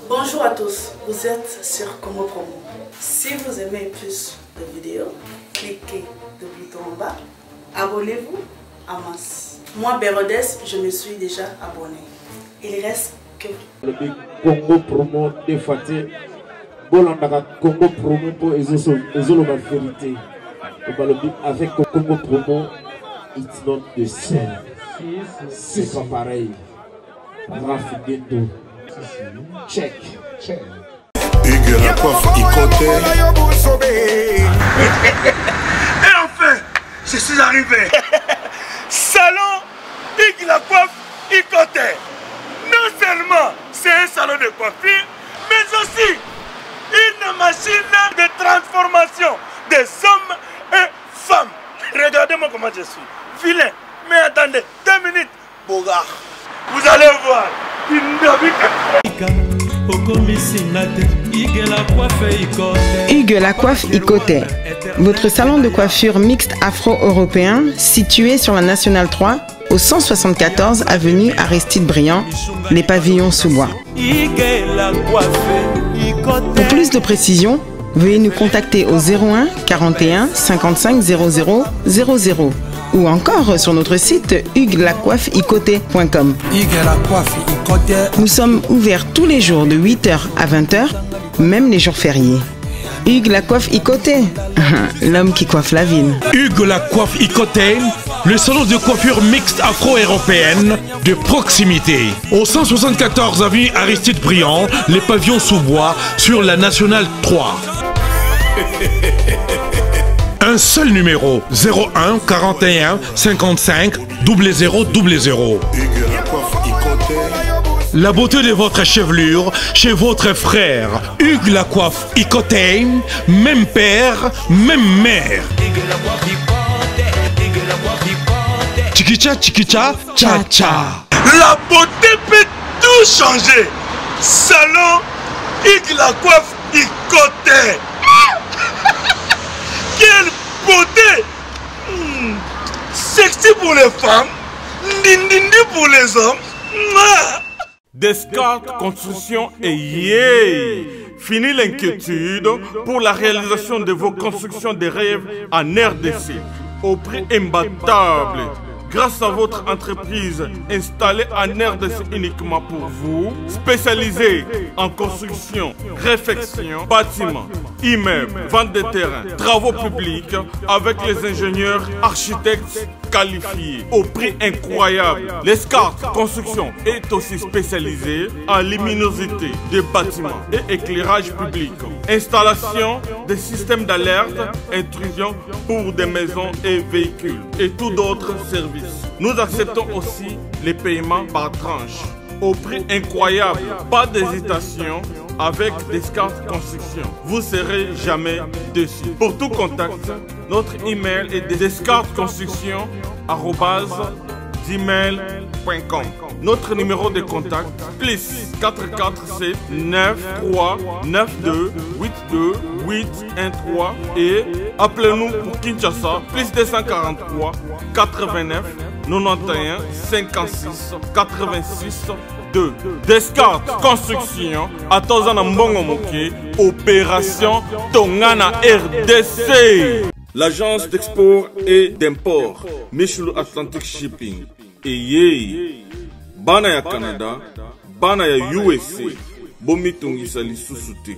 Bonjour à tous, vous êtes sur Congo Promo. Si vous aimez plus de vidéos, cliquez le bouton en bas, abonnez-vous à masse. Moi, Bérodès, je me suis déjà abonné. Il reste que le Congo Promo de Fatih, Bolandaka Congo Promo pour Ezolo ma vérité. Avec Congo Promo, it's not the same. C'est pas pareil. Rafineto. Check. Hugues la coiffe Ikote. Et enfin, je suis arrivé. Salon Hugues la coiffe Ikote. Non seulement c'est un salon de coiffure, mais aussi une machine de transformation des hommes et femmes. Regardez-moi comment je suis. Vilain. Mais attendez, 2 minutes. Bogart. Vous allez voir. Hugues la coiffe Ikote, votre salon de coiffure mixte afro-européen situé sur la Nationale 3 au 174 avenue Aristide Briand, les pavillons sous bois. Pour plus de précisions, veuillez nous contacter au 01 41 55 00 00 ou encore sur notre site huguelacoiffeikote.com. Nous sommes ouverts tous les jours de 8h à 20h, même les jours fériés. Hugues la coiffe Ikote, l'homme qui coiffe la ville. Hugues la coiffe Ikote, le salon de coiffure mixte afro-européenne de proximité. Au 174 avenue Aristide Briand, les pavillons sous bois sur la Nationale 3. Un seul numéro, 01 41 55 00 00. La beauté de votre chevelure chez votre frère. Hugues la coiffe Ikote, même père, même mère. Chikicha, chikicha, cha cha. La beauté peut tout changer. Salon Hugues la coiffe Ikote. Quelle beauté! Sexy pour les femmes, dindindi pour les hommes. Descartes Construction et yeah! Fini l'inquiétude pour la réalisation de vos constructions de rêves en RDC au prix imbattable. Grâce à votre entreprise installée en RDC uniquement pour vous, spécialisée en construction, réfection, bâtiments, immeubles, vente de terrains, travaux publics, avec les ingénieurs architectes qualifiés au prix incroyable. Descartes Construction est aussi spécialisée en luminosité des bâtiments et éclairage public, installation des systèmes d'alerte, intrusion pour des maisons et véhicules et tout d'autres services. Nous acceptons aussi les paiements par tranche au prix incroyable. Pas d'hésitation avec Descartes Construction. Vous serez jamais déçus. Pour tout contact, notre email est descartesconstruction@gmail.com. Notre numéro de contact plus 447 93 92 82 813 et appelez-nous pour Kinshasa plus 243 89 91 56 86 2. Descartes Construction à Tozana Mbongo Moké, opération Tongana RDC. L'agence d'export et d'import Michulu Atlantic Shipping et yé bana ya Canada, bana ya USA, bomi tongisa lisusu te.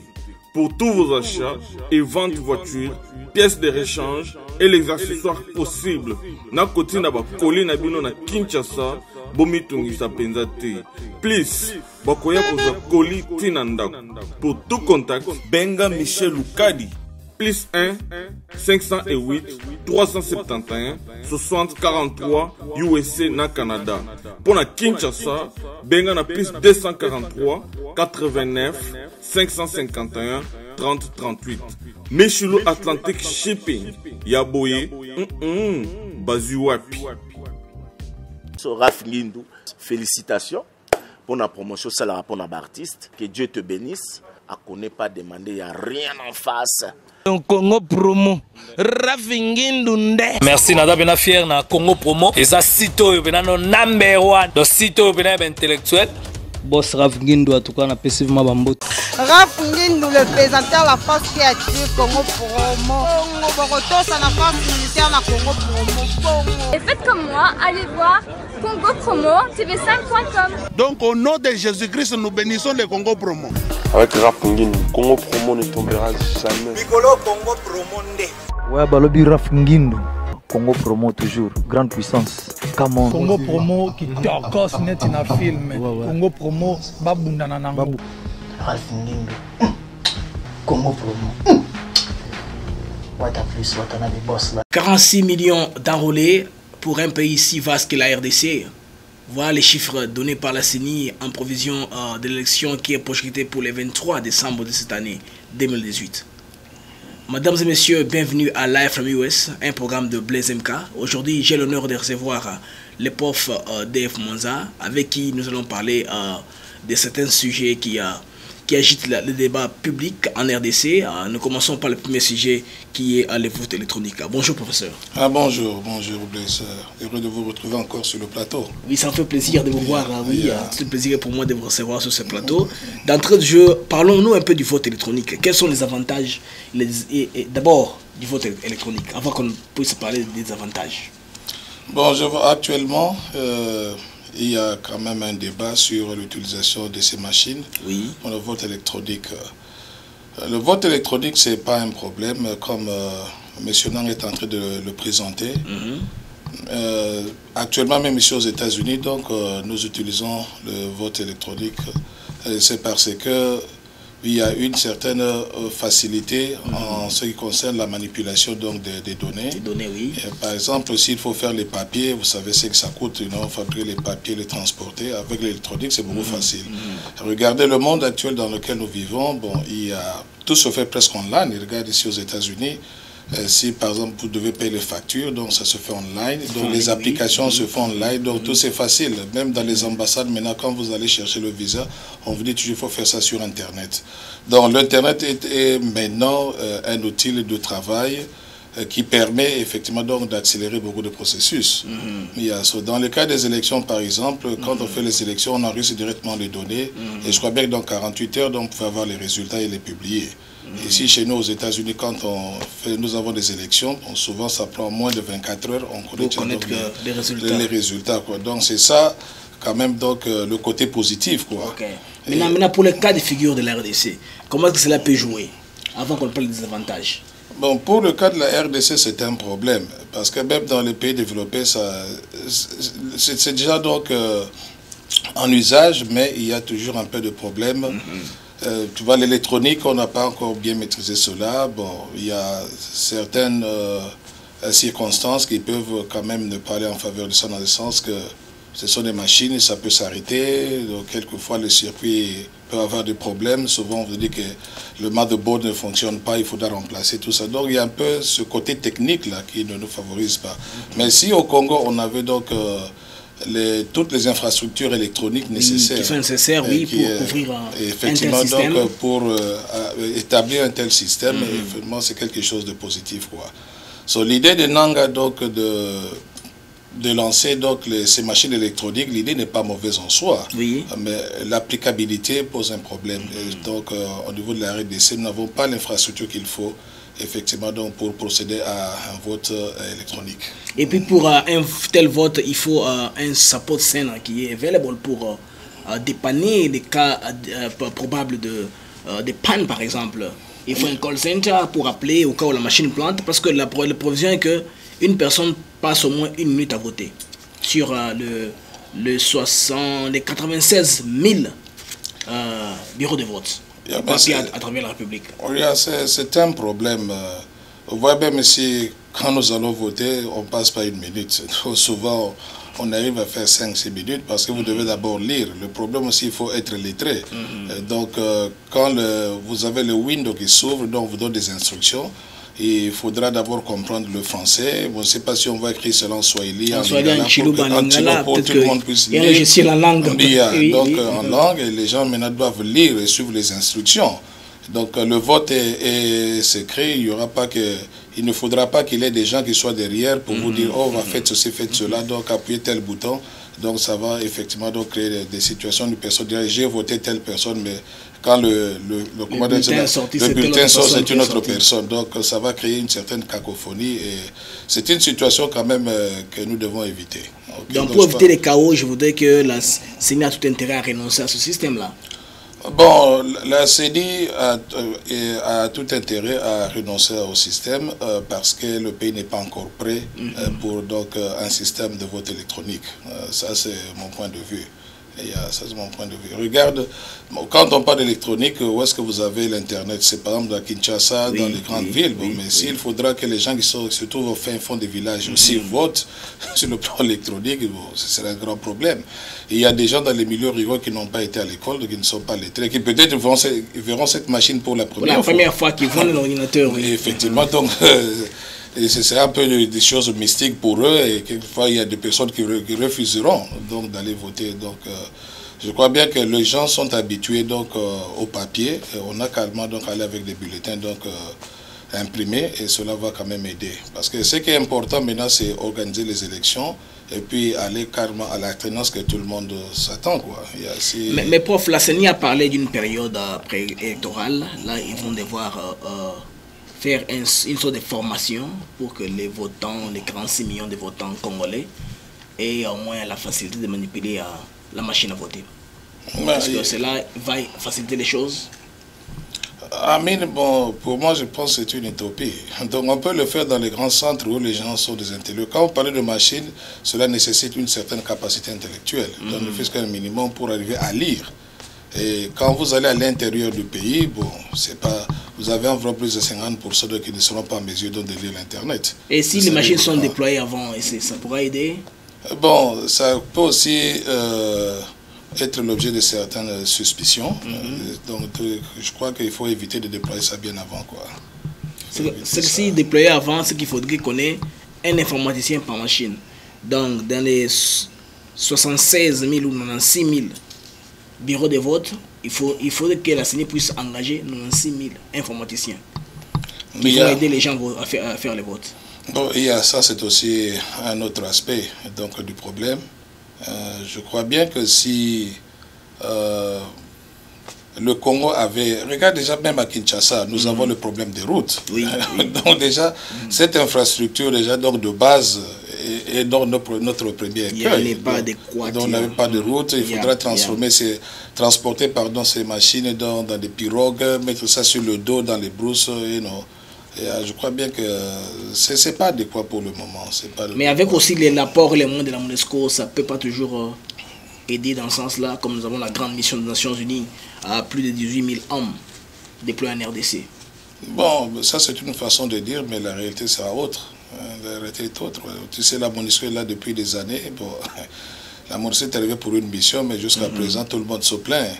Pour tous vos achats et ventes de voitures, pièces de rechange et les accessoires possibles. Na koti na ba koli na bino na Kinshasa, bomi tongisa penza te. Please, bakoya koza koli tina ndako. Pour tout contact, benga Michel Lukadi. Plus 1 508 371 60 43 USA na Canada. Pour la Kinshasa, benga na plus 243 89 551 30 38. Michulu Atlantic Shipping. Yaboye, Bazuapi. Raph Lindou, félicitations pour la promotion, c'est la rapport d'artiste. Que Dieu te bénisse. À connaît pas demander, il n'y a rien en face. Congo Promo. Merci Nada Bena fier na Congo Promo. Et ça site no number 1. Donc site bena intellectuel. Boss Raf Ngindu, en tout cas, on a passivement Bambot. Raf Ngindu, le présentateur de la force créative Congo Promo. Boroto, ça la force militaire de Congo Promo. Et faites comme moi, allez voir Congo Promo, tv5.com. Donc au nom de Jésus-Christ, nous bénissons le Congo Promo. Avec Raf Ngindu, Congo Promo ne tombera jamais. Piccolo Congo Promo ndé. Ouais, Balobi Raf Ngindu. Congo Promo toujours, grande puissance. Camon. Congo Promo qui torcos net in a film. Congo Promo, babundana nango. Raf Ngindu. Congo Promo. What a plus, what a des boss là. 46 millions d'enrôlés pour un pays si vaste que la RDC. Voilà les chiffres donnés par la CENI en provision de l'élection qui est projetée pour le 23 décembre de cette année 2018. Mesdames et messieurs, bienvenue à Live from US, un programme de Blaise MK. Aujourd'hui, j'ai l'honneur de recevoir le prof Dave Monza, avec qui nous allons parler de certains sujets qui agitent le débat public en RDC. Nous commençons par le premier sujet qui est le vote électronique. Bonjour professeur. Bonjour Blaise. Heureux de vous retrouver encore sur le plateau. Oui, ça me fait plaisir de vous voir. Oui, c'est un plaisir pour moi de vous recevoir sur ce plateau. D'entrée de jeu, parlons-nous un peu du vote électronique. Quels sont les avantages d'abord du vote électronique, avant qu'on puisse parler des avantages? Bon, je vois actuellement... il y a quand même un débat sur l'utilisation de ces machines pour le vote électronique. Le vote électronique, ce n'est pas un problème, comme M. Nang est en train de le présenter. Actuellement, même ici aux États-Unis, donc, nous utilisons le vote électronique. C'est parce que il y a une certaine facilité en ce qui concerne la manipulation donc, des données. Oui. Et par exemple, s'il faut faire les papiers, vous savez ce que ça coûte, fabriquer les papiers, les transporter. Avec l'électronique, c'est beaucoup facile. Regardez le monde actuel dans lequel nous vivons. Bon, tout se fait presque online. Regarde ici aux États-Unis. Si par exemple vous devez payer les factures, donc ça se fait online, donc les applications se font online, donc tout c'est facile. Même dans les ambassades, maintenant quand vous allez chercher le visa, on vous dit toujours qu'il faut faire ça sur Internet. Donc l'Internet est maintenant un outil de travail qui permet effectivement donc d'accélérer beaucoup de processus. Dans le cas des élections par exemple, quand on fait les élections, on enregistre directement les données, et je crois bien que dans 48 heures, donc, on peut avoir les résultats et les publier. Ici, chez nous, aux États-Unis, quand nous avons des élections, souvent ça prend moins de 24 heures, on connaît les résultats. Quoi. Donc c'est ça, quand même, donc, le côté positif. Quoi. Maintenant, pour le cas de figure de la RDC, comment est-ce que cela peut jouer, avant qu'on parle des avantages? Bon, pour le cas de la RDC, c'est un problème, parce que même dans les pays développés, c'est déjà donc en usage, mais il y a toujours un peu de problème. Tu vois, l'électronique, on n'a pas encore bien maîtrisé cela. Bon, il y a certaines circonstances qui peuvent quand même ne pas aller en faveur de ça, dans le sens que ce sont des machines, ça peut s'arrêter. Donc, quelquefois, le circuit peut avoir des problèmes. Souvent, on vous dit que le motherboard ne fonctionne pas, il faudra remplacer tout ça. Donc, il y a un peu ce côté technique-là qui ne nous favorise pas. Mais si au Congo, on avait donc... toutes les infrastructures électroniques nécessaires. Qui sont nécessaires, pour couvrir effectivement, un tel système. Donc, pour établir un tel système, effectivement, c'est quelque chose de positif. L'idée de Nanga, donc, de lancer donc, ces machines électroniques, l'idée n'est pas mauvaise en soi, mais l'applicabilité pose un problème. Et donc, au niveau de la RDC, nous n'avons pas l'infrastructure qu'il faut effectivement donc pour procéder à un vote électronique. Et puis pour un tel vote, il faut un support center qui est available pour dépanner des cas probables de panne par exemple. Il faut un call center pour appeler au cas où la machine plante, parce que la provision est qu'une personne passe au moins 1 minute à voter sur les 96 000 bureaux de vote. À travers la République. C'est un problème. Vous voyez même si quand nous allons voter, on ne passe pas 1 minute. Souvent, on arrive à faire 5-6 minutes parce que vous devez d'abord lire. Le problème aussi, il faut être lettré. Donc, quand vous avez le window qui s'ouvre, donc on vous donne des instructions. Il faudra d'abord comprendre le français. Bon, je ne sais pas si on va écrire cela en Swahili, en Lingala, pour que tout le monde puisse lire. La langue. Donc, en langue, et les gens maintenant doivent lire et suivre les instructions. Donc, le vote est secret. Il ne faudra pas qu'il y ait des gens qui soient derrière pour vous dire, oh, on va faire ceci, faites cela, donc appuyez tel bouton. Donc ça va effectivement donc créer des situations de personnes dire j'ai voté telle personne, mais quand le bulletin sort, c'est une autre personne. Donc ça va créer une certaine cacophonie et c'est une situation quand même que nous devons éviter. Okay, donc pour éviter les chaos, je voudrais que la CENI a tout intérêt à renoncer à ce système-là. Bon, la CENI a tout intérêt à renoncer au système parce que le pays n'est pas encore prêt pour donc, un système de vote électronique. Ça, c'est mon point de vue. Ça, c'est mon point de vue. Regarde, quand on parle d'électronique, où est-ce que vous avez l'Internet? C'est par exemple à Kinshasa, dans les grandes villes. Bon, mais s'il faudra que les gens qui se trouvent au fin fond des villages aussi votent sur le plan électronique, bon, ce serait un grand problème. Et il y a des gens dans les milieux ruraux qui n'ont pas été à l'école, qui ne sont pas lettrés, qui peut-être verront cette machine pour la première fois. Qu'ils voient l'ordinateur. Oui. Effectivement, donc... Et c'est un peu des choses mystiques pour eux et quelquefois il y a des personnes qui refuseront donc d'aller voter. Donc je crois bien que les gens sont habitués donc au papier. On a carrément donc aller avec des bulletins donc imprimés et cela va quand même aider. Parce que ce qui est important maintenant c'est organiser les élections et puis aller carrément à l'alternance que tout le monde s'attend quoi. Mais prof, la CENI a parlé d'une période préélectorale. Là ils vont devoir faire une sorte de formation pour que les votants, les 46 millions de votants congolais aient au moins la facilité de manipuler la machine à voter. Est-ce que cela va faciliter les choses? Bon, pour moi, je pense que c'est une utopie. Donc, on peut le faire dans les grands centres où les gens sont des intellectuels. Quand on parle de machine, cela nécessite une certaine capacité intellectuelle. Donc, il faut un minimum pour arriver à lire. Et quand vous allez à l'intérieur du pays, bon, c'est pas, vous avez environ plus de 50% de qui ne seront pas en mesure de lire l'Internet. Et si les machines sont déployées avant, ça pourra aider? Bon, ça peut aussi être l'objet de certaines suspicions. Donc, je crois qu'il faut éviter de déployer ça bien avant, quoi. Si déployer avant, c'est qu'il faudrait qu'on ait un informaticien par machine. Donc, dans les 76 000 ou 96 000 bureau de vote, il faudrait que la CENI puisse engager 96 000 informaticiens qui vont aider les gens à faire les votes. Bon, ça, c'est aussi un autre aspect donc, du problème. Je crois bien que si le Congo avait... Regarde déjà même à Kinshasa, nous avons le problème des routes. Donc déjà, cette infrastructure déjà donc, de base est dans notre premier écueil. On n'avait pas de route, il faudra transporter ces machines dans des pirogues, mettre ça sur le dos dans les brousses. Je crois bien que ce n'est pas adéquat pour le moment. Mais avec aussi l'apport et les moyens de la MONUSCO, ça ne peut pas toujours aider dans ce sens-là, comme nous avons la grande mission des Nations Unies à plus de 18 000 hommes déployés en RDC. Bon, ça c'est une façon de dire, mais la réalité sera autre. La réalité est autre. Tu sais, la MONUSCO est là depuis des années. Bon, la MONUSCO est arrivée pour une mission, mais jusqu'à présent, tout le monde se plaint.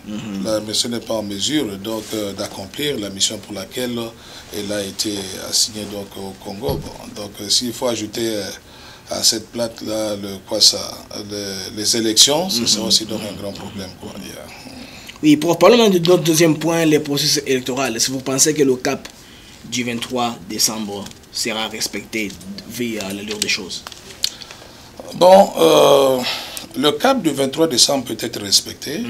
La mission n'est pas en mesure d'accomplir la mission pour laquelle elle a été assignée donc, au Congo. Bon, donc, s'il faut ajouter à cette plate-là les élections, ce sera aussi donc un grand problème. Quoi. Oui, pour parler de notre deuxième point, les processus électoraux, est-ce que vous pensez que le cap du 23 décembre sera respecté vu à l'allure des choses? Bon, le cap du 23 décembre peut être respecté.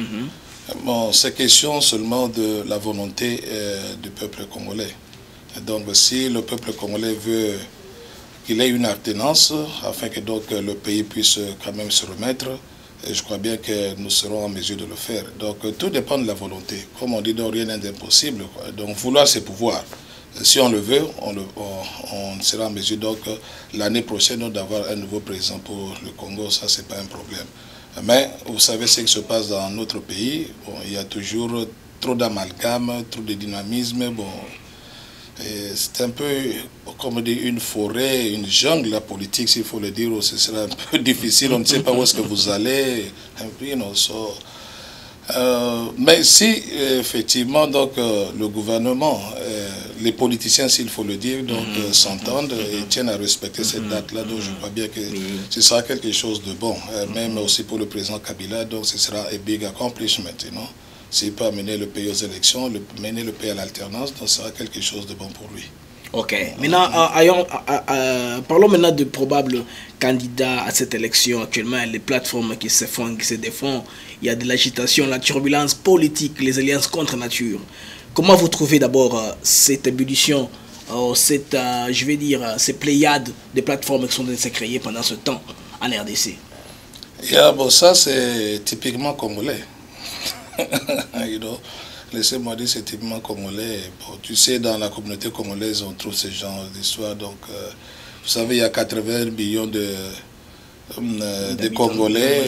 Bon, c'est question seulement de la volonté du peuple congolais. Donc, si le peuple congolais veut qu'il ait une alternance, afin que donc, le pays puisse quand même se remettre, et je crois bien que nous serons en mesure de le faire. Donc, tout dépend de la volonté. Comme on dit, donc, rien n'est impossible. Donc, vouloir, c'est pouvoir. Si on le veut, on sera en mesure donc l'année prochaine d'avoir un nouveau président pour le Congo, ça c'est pas un problème. Mais vous savez ce qui se passe dans notre pays, bon, il y a toujours trop d'amalgame, trop de dynamisme. Bon, c'est un peu comme dire une forêt, une jungle, la politique s'il faut le dire, ce sera un peu difficile, on ne sait pas où est-ce que vous allez. Mais si effectivement donc, le gouvernement, les politiciens s'il faut le dire, s'entendent et tiennent à respecter cette date-là, donc je crois bien que ce sera quelque chose de bon, même aussi pour le président Kabila, donc ce sera un big accomplishment, S'il peut amener le pays aux élections, mener le pays à l'alternance, donc ce sera quelque chose de bon pour lui. Ok. Maintenant, parlons maintenant de probables candidats à cette élection. Actuellement, les plateformes qui se font, qui se défendent, il y a de l'agitation, la turbulence politique, les alliances contre nature. Comment vous trouvez d'abord cette ébullition, je vais dire, ces pléiades de plateformes qui sont de se créer pendant ce temps en RDC? Bon, ça c'est typiquement congolais. You know? Laissez-moi dire, c'est typiquement congolais. Bon, tu sais, dans la communauté congolaise, on trouve ce genre d'histoire. Donc, vous savez, il y a 80 millions de Congolais.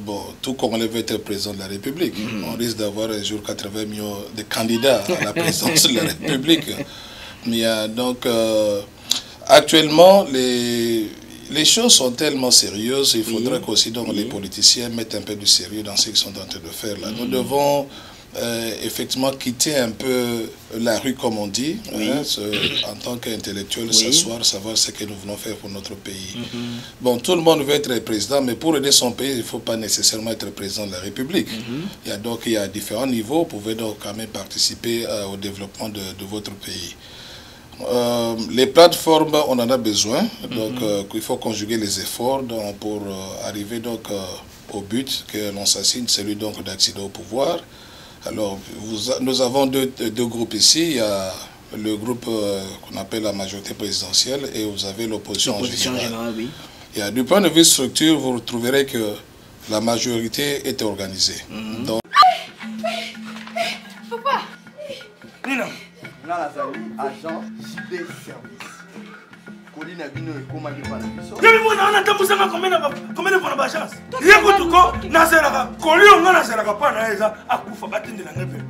Bon, tout Congolais veut être président de la République. On risque d'avoir un jour 80 millions de candidats à la présidence de la République. Mais donc, actuellement, les choses sont tellement sérieuses. Il faudrait qu'aussi les politiciens mettent un peu de sérieux dans ce qu'ils sont en train de faire là. Nous devons effectivement quitter un peu la rue, comme on dit, en tant qu'intellectuel, s'asseoir, savoir ce que nous voulons faire pour notre pays. Bon, tout le monde veut être président, mais pour aider son pays, il ne faut pas nécessairement être président de la République. Il y a différents niveaux, vous pouvez donc quand même participer au développement de votre pays. Les plateformes, on en a besoin, donc il faut conjuguer les efforts pour arriver donc au but que l'on s'assigne, celui donc d'accéder au pouvoir. Alors, nous avons deux groupes ici. Il y a le groupe qu'on appelle la majorité présidentielle et vous avez l'opposition en général. Et du point de vue structure, vous trouverez que la majorité est organisée. Donc, Papa! Nina, agent JB Service. Colina Bino et Komaki Panabiso. On a tamboussé combien de fois la chance? Il y a beaucoup de corps, Nazeraka, Colio, on a Nazeraka, pas Naeza, à Koufa, Batin de la Neve.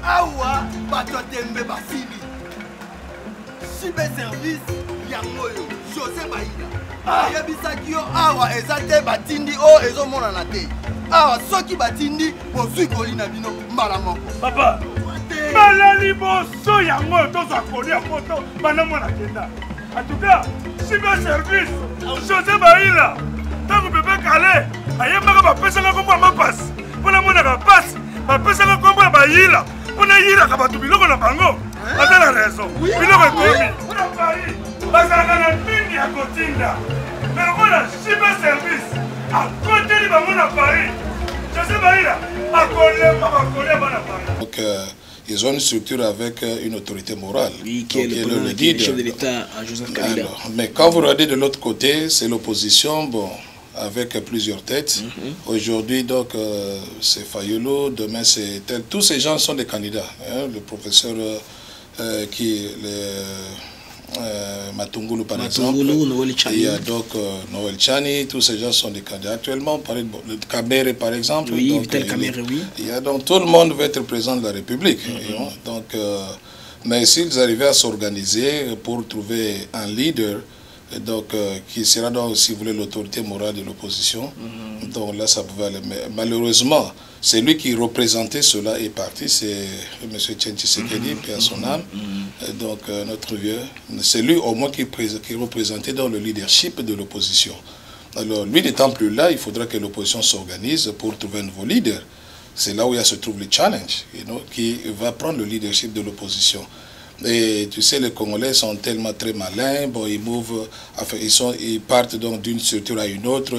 Awa, Batotembe Basili. JB Service, Yangoyo, José Baïda. Ayabisaki yo, Awa, Ezate, Batindi, O, Ezo Monanate. Awa, Soki Batindi, Bozui Colina Bino, Malamoko. Papa! Malali boso yango toza kolia moto bana mwana kenda. En tout cas, JB Service, José Baïla, tant que bébé calé, ayemaka ba pesa nga kombo ma passe. Pona mona ka passe, ba pesa nga kombo ba yila. Pona yila ka batu biloko na bango. Azala raison. Biloko ekomi. Pona Paris, bazala na mingi ya kotinda. Mais voilà, JB Service, à côté de bango na Paris. José Baïla, à côté bana Paris. Donc, ils ont une structure avec une autorité morale. Oui, qui est le chef de l'État, Joseph Kabila. Mais quand vous regardez de l'autre côté, c'est l'opposition, bon, avec plusieurs têtes. Aujourd'hui, donc, c'est Fayolo, demain, c'est tel. Tous ces gens sont des candidats. Hein, le professeur Matungulu, par exemple. Il y a donc Noël Chani, tous ces gens sont des candidats. Actuellement, le Kamere, par exemple. Oui, donc, Vital Kamere, oui. Il y a donc tout le monde veut être président de la République. Donc, mais s'ils arrivaient à s'organiser pour trouver un leader, donc, qui sera donc, si vous voulez, l'autorité morale de l'opposition, donc là, ça pouvait aller. Mais malheureusement, c'est lui qui représentait cela est parti, c'est M. Tchen Tshisekedi, paix à son âme, donc notre vieux. C'est lui au moins qui représentait dans le leadership de l'opposition. Alors lui n'étant plus là, il faudra que l'opposition s'organise pour trouver un nouveau leader. C'est là où se trouve le challenge, qui va prendre le leadership de l'opposition. Et tu sais, les Congolais sont tellement très malins, bon, ils partent donc d'une structure à une autre,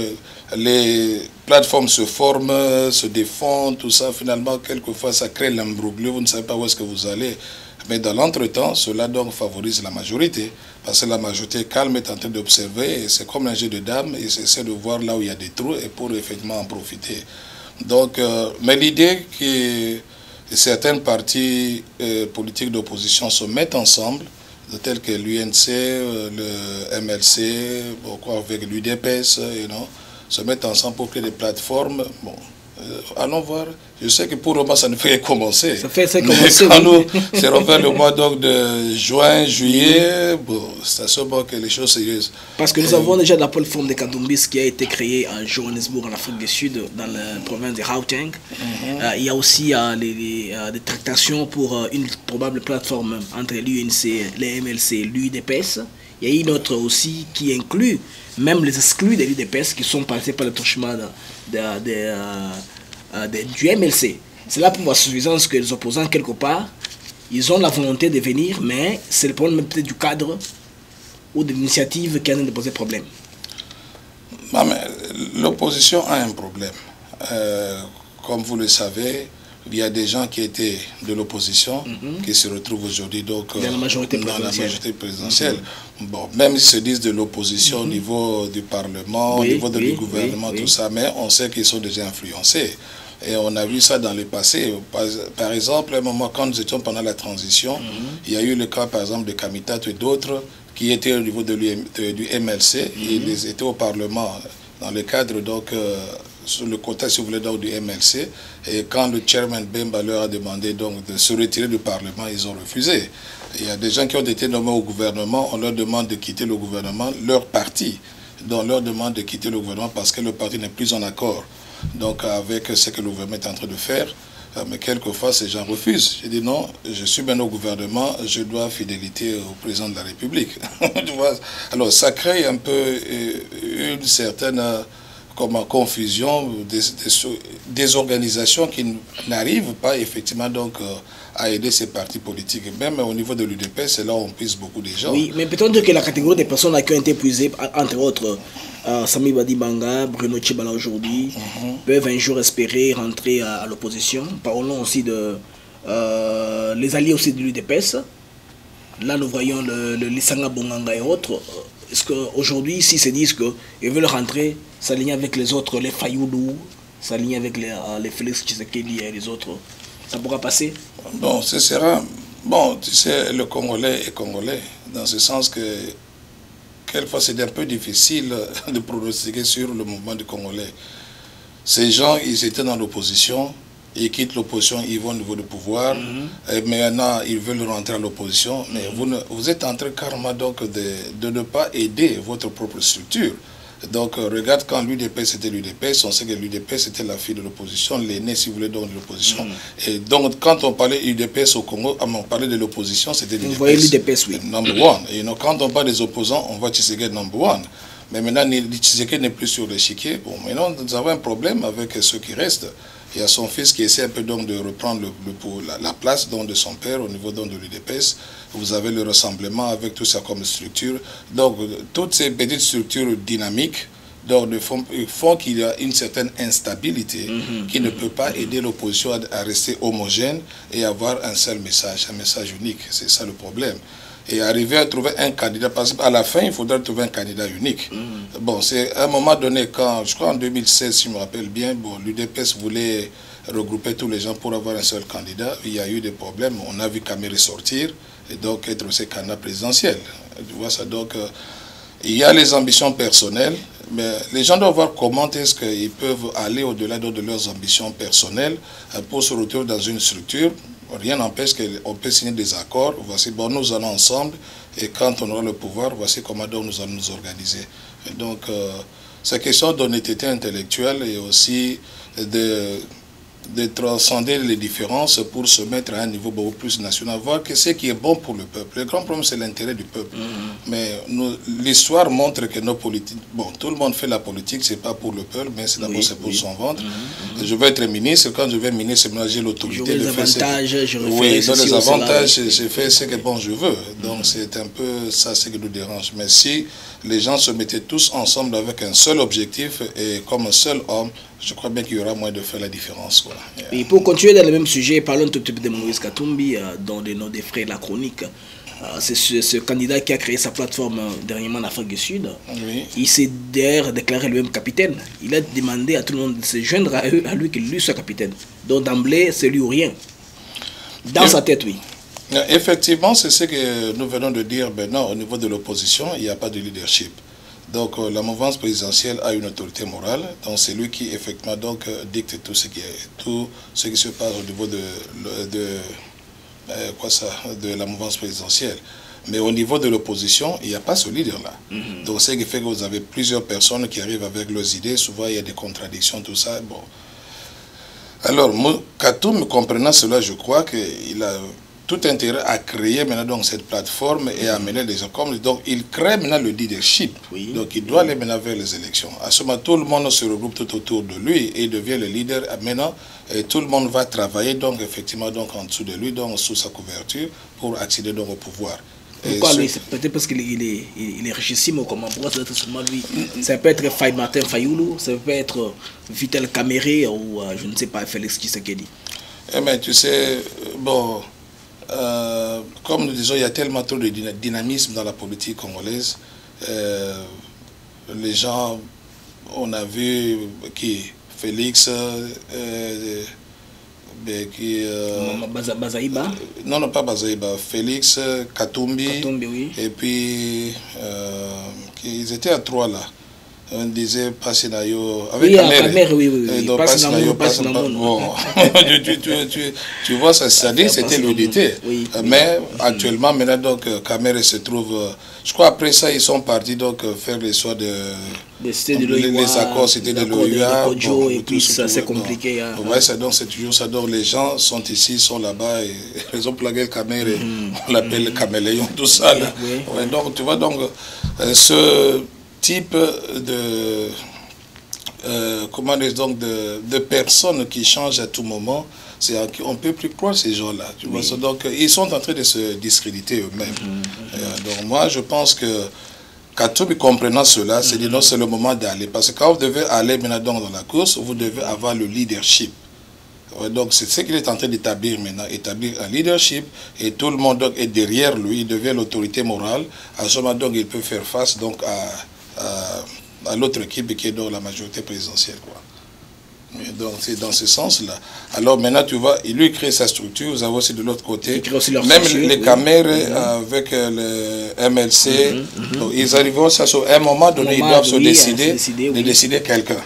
les plateformes se forment, se défendent, tout ça, finalement, quelquefois, ça crée l'imbroglio, vous ne savez pas où est-ce que vous allez. Mais dans l'entretemps, cela donc favorise la majorité, parce que la majorité calme est en train d'observer, et c'est comme un jeu de dames, ils essaient de voir là où il y a des trous, et pour effectivement en profiter. Donc, mais l'idée que certaines partis politiques d'opposition se mettent ensemble, tels que l'UNC, le MLC, avec l'UDPS, se mettent ensemble pour créer des plateformes. Bon, allons voir. Je sais que pour le moment, ça ne fait que commencer. Ça fait commencer. Quand nous serons vers le mois de juin, juillet, bon, c'est à ce moment que les choses sérieuses. Parce que nous avons déjà la plateforme de Kadumbis qui a été créée à Johannesburg, en Afrique du Sud, dans la province de Gauteng. Il y a aussi des tractations pour une probable plateforme entre l'UNC, les MLC, l'UDPS. Il y a une autre aussi qui inclut même les exclus de l'UDPS qui sont passés par le touchement du MLC. C'est là pour voir suffisance que les opposants, quelque part, ils ont la volonté de venir, mais c'est le problème peut-être du cadre ou de l'initiative qui a posé problème. L'opposition a un problème. Comme vous le savez, il y a des gens qui étaient de l'opposition qui se retrouvent aujourd'hui dans la majorité présidentielle. Bon, même s'ils se disent de l'opposition au niveau du Parlement, au niveau du gouvernement, tout ça, mais on sait qu'ils sont déjà influencés. Et on a vu ça dans le passé. Par exemple, à un moment, quand nous étions pendant la transition, il y a eu le cas, par exemple, de Kamitat et d'autres qui étaient au niveau du MLC. Ils étaient au Parlement dans le cadre, donc, sur le côté, si vous voulez, donc, du MLC. Et quand le chairman Bemba leur a demandé donc, de se retirer du Parlement, ils ont refusé. Il y a des gens qui ont été nommés au gouvernement, on leur demande de quitter le gouvernement, leur parti. Donc, on leur demande de quitter le gouvernement parce que le parti n'est plus en accord donc, avec ce que le gouvernement est en train de faire. Mais quelquefois, ces gens refusent. J'ai dit non, je suis bien au gouvernement, je dois fidélité au président de la République. Tu vois? Alors, ça crée un peu une certaine confusion des organisations qui n'arrivent pas effectivement donc, à aider ces partis politiques. Même au niveau de l'UDP, c'est là où on pisse beaucoup de gens. Oui, mais peut-on dire que la catégorie des personnes qui ont été épuisées, entre autres, Sami Badibanga, Bruno Tchibala aujourd'hui, peuvent un jour espérer rentrer à l'opposition. Parlons aussi de les alliés aussi de l'UDPS. Là, nous voyons le Lissanga Bonganga et autres. Est-ce qu'aujourd'hui, s'ils se disent qu'ils veulent rentrer, s'aligner avec les autres, les Fayoulou, s'aligner avec les Félix Tshisekedi et les autres, ça pourra passer? Bon, ce sera... Bon, tu sais, le Congolais est Congolais, dans ce sens que quelquefois c'est un peu difficile de pronostiquer sur le mouvement du Congolais. Ces gens, ils étaient dans l'opposition, ils quittent l'opposition, ils vont au niveau du pouvoir, et maintenant ils veulent rentrer à l'opposition, mais vous êtes en train carrément donc de ne pas aider votre propre structure. Donc regarde quand l'UDP c'était l'UDP, on sait que l'UDP c'était la fille de l'opposition, l'aîné si vous voulez donc de l'opposition. Et donc quand on parlait UDPS au Congo, on parlait de l'opposition, c'était l'UDPS. Vous voyez l'UDPS, oui. Number one. Et quand on parle des opposants, on voit Tshisekedi number one. Mais maintenant, Tshisekedi n'est plus sur l'échiquier. Bon, maintenant, nous avons un problème avec ceux qui restent. Il y a son fils qui essaie un peu donc de reprendre la place donc de son père au niveau donc de l'UDPS. Vous avez le rassemblement avec tout ça comme structure. Donc, toutes ces petites structures dynamiques donc, font qu'il y a une certaine instabilité qui ne peut pas aider l'opposition à rester homogène et avoir un seul message, un message unique. C'est ça le problème. Et arriver à trouver un candidat, parce qu'à la fin, il faudra trouver un candidat unique. Bon, c'est à un moment donné, quand, je crois en 2016, si je me rappelle bien, bon, l'UDPS voulait regrouper tous les gens pour avoir un seul candidat. Il y a eu des problèmes. On a vu Kamere sortir et donc être aussi candidat présidentiel. Tu vois ça, donc il y a les ambitions personnelles, mais les gens doivent voir comment est-ce qu'ils peuvent aller au-delà de leurs ambitions personnelles pour se retrouver dans une structure. Rien n'empêche qu'on peut signer des accords. Voici, bon, nous allons ensemble et quand on aura le pouvoir, voici comment donc nous allons nous organiser. Et donc, c'est question d'honnêteté intellectuelle et aussi de transcender les différences pour se mettre à un niveau beaucoup plus national, voir que ce qui est bon pour le peuple. Le grand problème, c'est l'intérêt du peuple. Mais l'histoire montre que nos politiques, bon, tout le monde fait la politique, c'est pas pour le peuple, mais c'est d'abord pour son ventre. Je veux être ministre, quand je vais ministre, j'ai l'autorité de faire oui, dans les avantages, j'ai fait ce que bon je veux. Donc c'est un peu ça ce qui nous dérange. Mais si les gens se mettaient tous ensemble avec un seul objectif et comme un seul homme, je crois bien qu'il y aura moyen de faire la différence. Quoi. Et pour continuer dans le même sujet, parlons tout de Moïse Katumbi, dans les noms des frères La Chronique. C'est ce candidat qui a créé sa plateforme dernièrement en Afrique du Sud. Oui. Il s'est d'ailleurs déclaré lui-même capitaine. Il a demandé à tout le monde de se joindre à lui qu'il lui soit capitaine. Donc d'emblée, c'est lui ou rien. Dans sa tête, oui. Effectivement, c'est ce que nous venons de dire maintenant au niveau de l'opposition, il n'y a pas de leadership. Donc la mouvance présidentielle a une autorité morale, donc c'est lui qui effectivement donc, dicte tout ce qui se passe au niveau de la mouvance présidentielle. Mais au niveau de l'opposition, il n'y a pas ce leader-là. Donc ce qui fait que vous avez plusieurs personnes qui arrivent avec leurs idées, souvent il y a des contradictions, tout ça. Bon. Alors, Katoum, comprenant cela, je crois qu'il a tout intérêt à créer maintenant donc cette plateforme et à amener les gens comme donc il crée maintenant le leadership. Donc il doit aller maintenant vers les élections. À ce moment, tout le monde se regroupe tout autour de lui et il devient le leader. Maintenant, et tout le monde va travailler donc effectivement donc en dessous de lui, donc sous sa couverture pour accéder donc au pouvoir. Pourquoi lui? C'est peut-être parce qu'il est richissime, comment? Pourquoi ça peut être seulement lui? Ça peut être Faye Martin Fayoulou, ça peut être Vital Kamere ou je ne sais pas, Félix Tshisekedi. Mais tu sais, bon, comme nous disons, il y a tellement trop de dynamisme dans la politique congolaise. Les gens, on a vu qui Félix, qui Bazaïba. Non, pas Bazaïba, Félix, Katumbi, oui. Et puis ils étaient à 3 là. On disait Passinayo avec Kamere, oui. Bon, tu vois, ça dit c'était l'unité. Mais actuellement, maintenant, donc, Kamere se trouve. Je crois après ça, ils sont partis donc faire les soins de. Les accords, c'était de l'OUA. Et puis ça, c'est compliqué. Ouais, donc c'est toujours ça. Donc les gens sont ici, sont là-bas. Et ils ont plagué le Kamere. On l'appelle Caméléon, tout ça. Là. Ouais, donc, tu vois, donc, ce type de comment dire, donc de personnes qui changent à tout moment, on ne peut plus croire ces gens-là. Donc ils sont en train de se discréditer eux-mêmes. Donc moi je pense que Katumbi comprenant cela, c'est dit non, c'est le moment d'aller. Parce que quand vous devez aller maintenant dans la course, vous devez avoir le leadership. Donc c'est ce qu'il est en train d'établir maintenant, établir un leadership et tout le monde donc, est derrière lui, il devient l'autorité morale. À ce moment donc il peut faire face donc à l'autre équipe qui est dans la majorité présidentielle, quoi. Donc c'est dans ce sens-là. Alors maintenant tu vois, il lui crée sa structure, vous avez aussi de l'autre côté, même les caméras avec le MLC, donc, ils arriveront à un moment donné, ils doivent se décider de décider quelqu'un.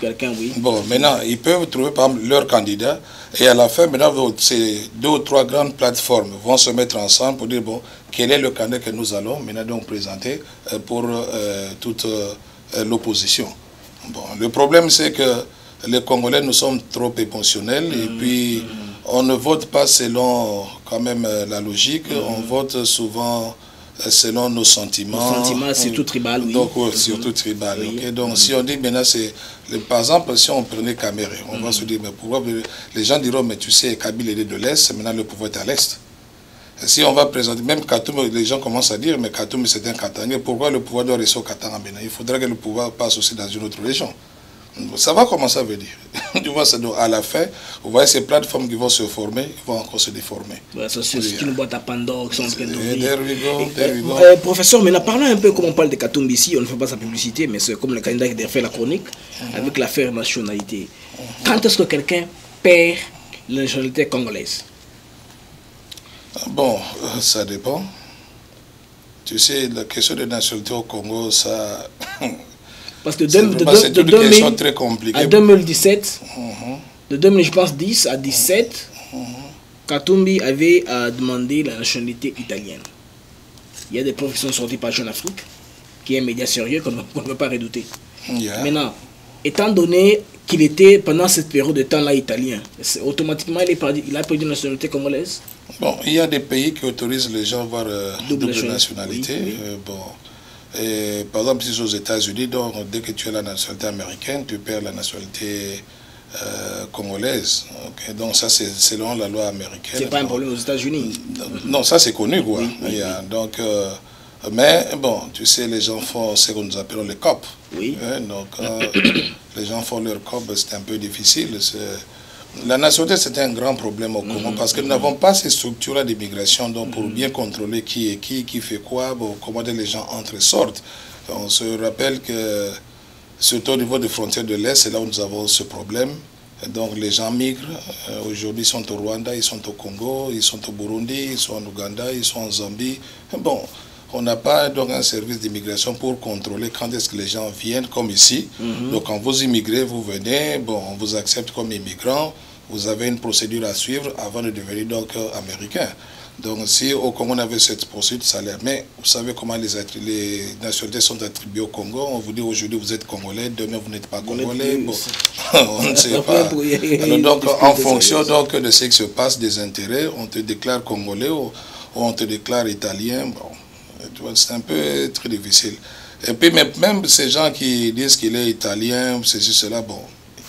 Bon, maintenant ils peuvent trouver par exemple leur candidat et à la fin maintenant ces 2 ou 3 grandes plateformes vont se mettre ensemble pour dire bon, quel est le candidat que nous allons maintenant donc présenter pour toute l'opposition. Bon, le problème c'est que les Congolais, nous sommes trop émotionnels et puis on ne vote pas selon quand même la logique, on vote souvent selon nos sentiments. Nos sentiments, surtout tribal, oui. Donc, surtout tribal. Okay? Donc, si on dit maintenant, par exemple, si on prenait Kamere, on va se dire, mais pourquoi les gens diront, mais tu sais, Kabila est de l'Est, maintenant le pouvoir est à l'Est. Si on va présenter, même Katumbi, les gens commencent à dire, mais Katumbi c'est un Katangais, pourquoi le pouvoir doit rester au Katanga maintenant? Il faudrait que le pouvoir passe aussi dans une autre région. Ça va commencer à venir. Tu vois, à la fin, vous voyez ces plateformes qui vont se former, ils vont encore se déformer. C'est une boîte à Pandore qui sont en train d'ouvrir. Professeur, maintenant parlons un peu comme on parle de Katumbi ici, on ne fait pas sa publicité, mais c'est comme le candidat qui a fait la chronique avec l'affaire nationalité. Quand est-ce que quelqu'un perd la nationalité congolaise? Bon, ça dépend. Tu sais, la question de nationalité au Congo, ça... Parce que c'est une question très compliquée. À 2017, de 2000, je pense 10 à 17, Katumbi avait demandé la nationalité italienne. Il y a des profs qui sont sortis par Jeune Afrique, qui est un média sérieux qu'on ne peut pas redouter. Maintenant, étant donné qu'il était pendant cette période de temps-là italien, automatiquement il a perdu la nationalité congolaise. Bon, il y a des pays qui autorisent les gens à avoir double nationalité. Bon. Et, par exemple, si aux États-Unis, dès que tu as la nationalité américaine, tu perds la nationalité congolaise. Okay? Donc ça, c'est selon la loi américaine. C'est pas un problème aux États-Unis. Non, ça c'est connu, quoi. Donc, mais bon, tu sais, les gens font ce que nous appelons les COP. Donc, les gens font leur COP, c'est un peu difficile. La nationalité, c'est un grand problème au Congo parce que nous n'avons pas ces structures d'immigration pour bien contrôler qui est qui fait quoi, comment les gens entrent et sortent. On se rappelle que, surtout au niveau des frontières de l'Est, c'est là où nous avons ce problème. Donc les gens migrent. Aujourd'hui, ils sont au Rwanda, ils sont au Congo, ils sont au Burundi, ils sont en Ouganda, ils sont en Zambie. Bon, on n'a pas donc un service d'immigration pour contrôler quand est-ce que les gens viennent, comme ici. Donc quand vous immigrez, vous venez, bon, on vous accepte comme immigrant. Vous avez une procédure à suivre avant de devenir donc américain. Donc si au Congo on avait cette poursuite, ça allait. Mais vous savez comment les nationalités sont attribuées au Congo. On vous dit aujourd'hui vous êtes Congolais, demain vous n'êtes pas Congolais. Bon, on ne sait pas. Alors, donc en fonction donc, de ce qui se passe, des intérêts, on te déclare Congolais ou on te déclare Italien. Bon, c'est un peu très difficile. Et puis même ces gens qui disent qu'il est Italien, ceci, cela, bon.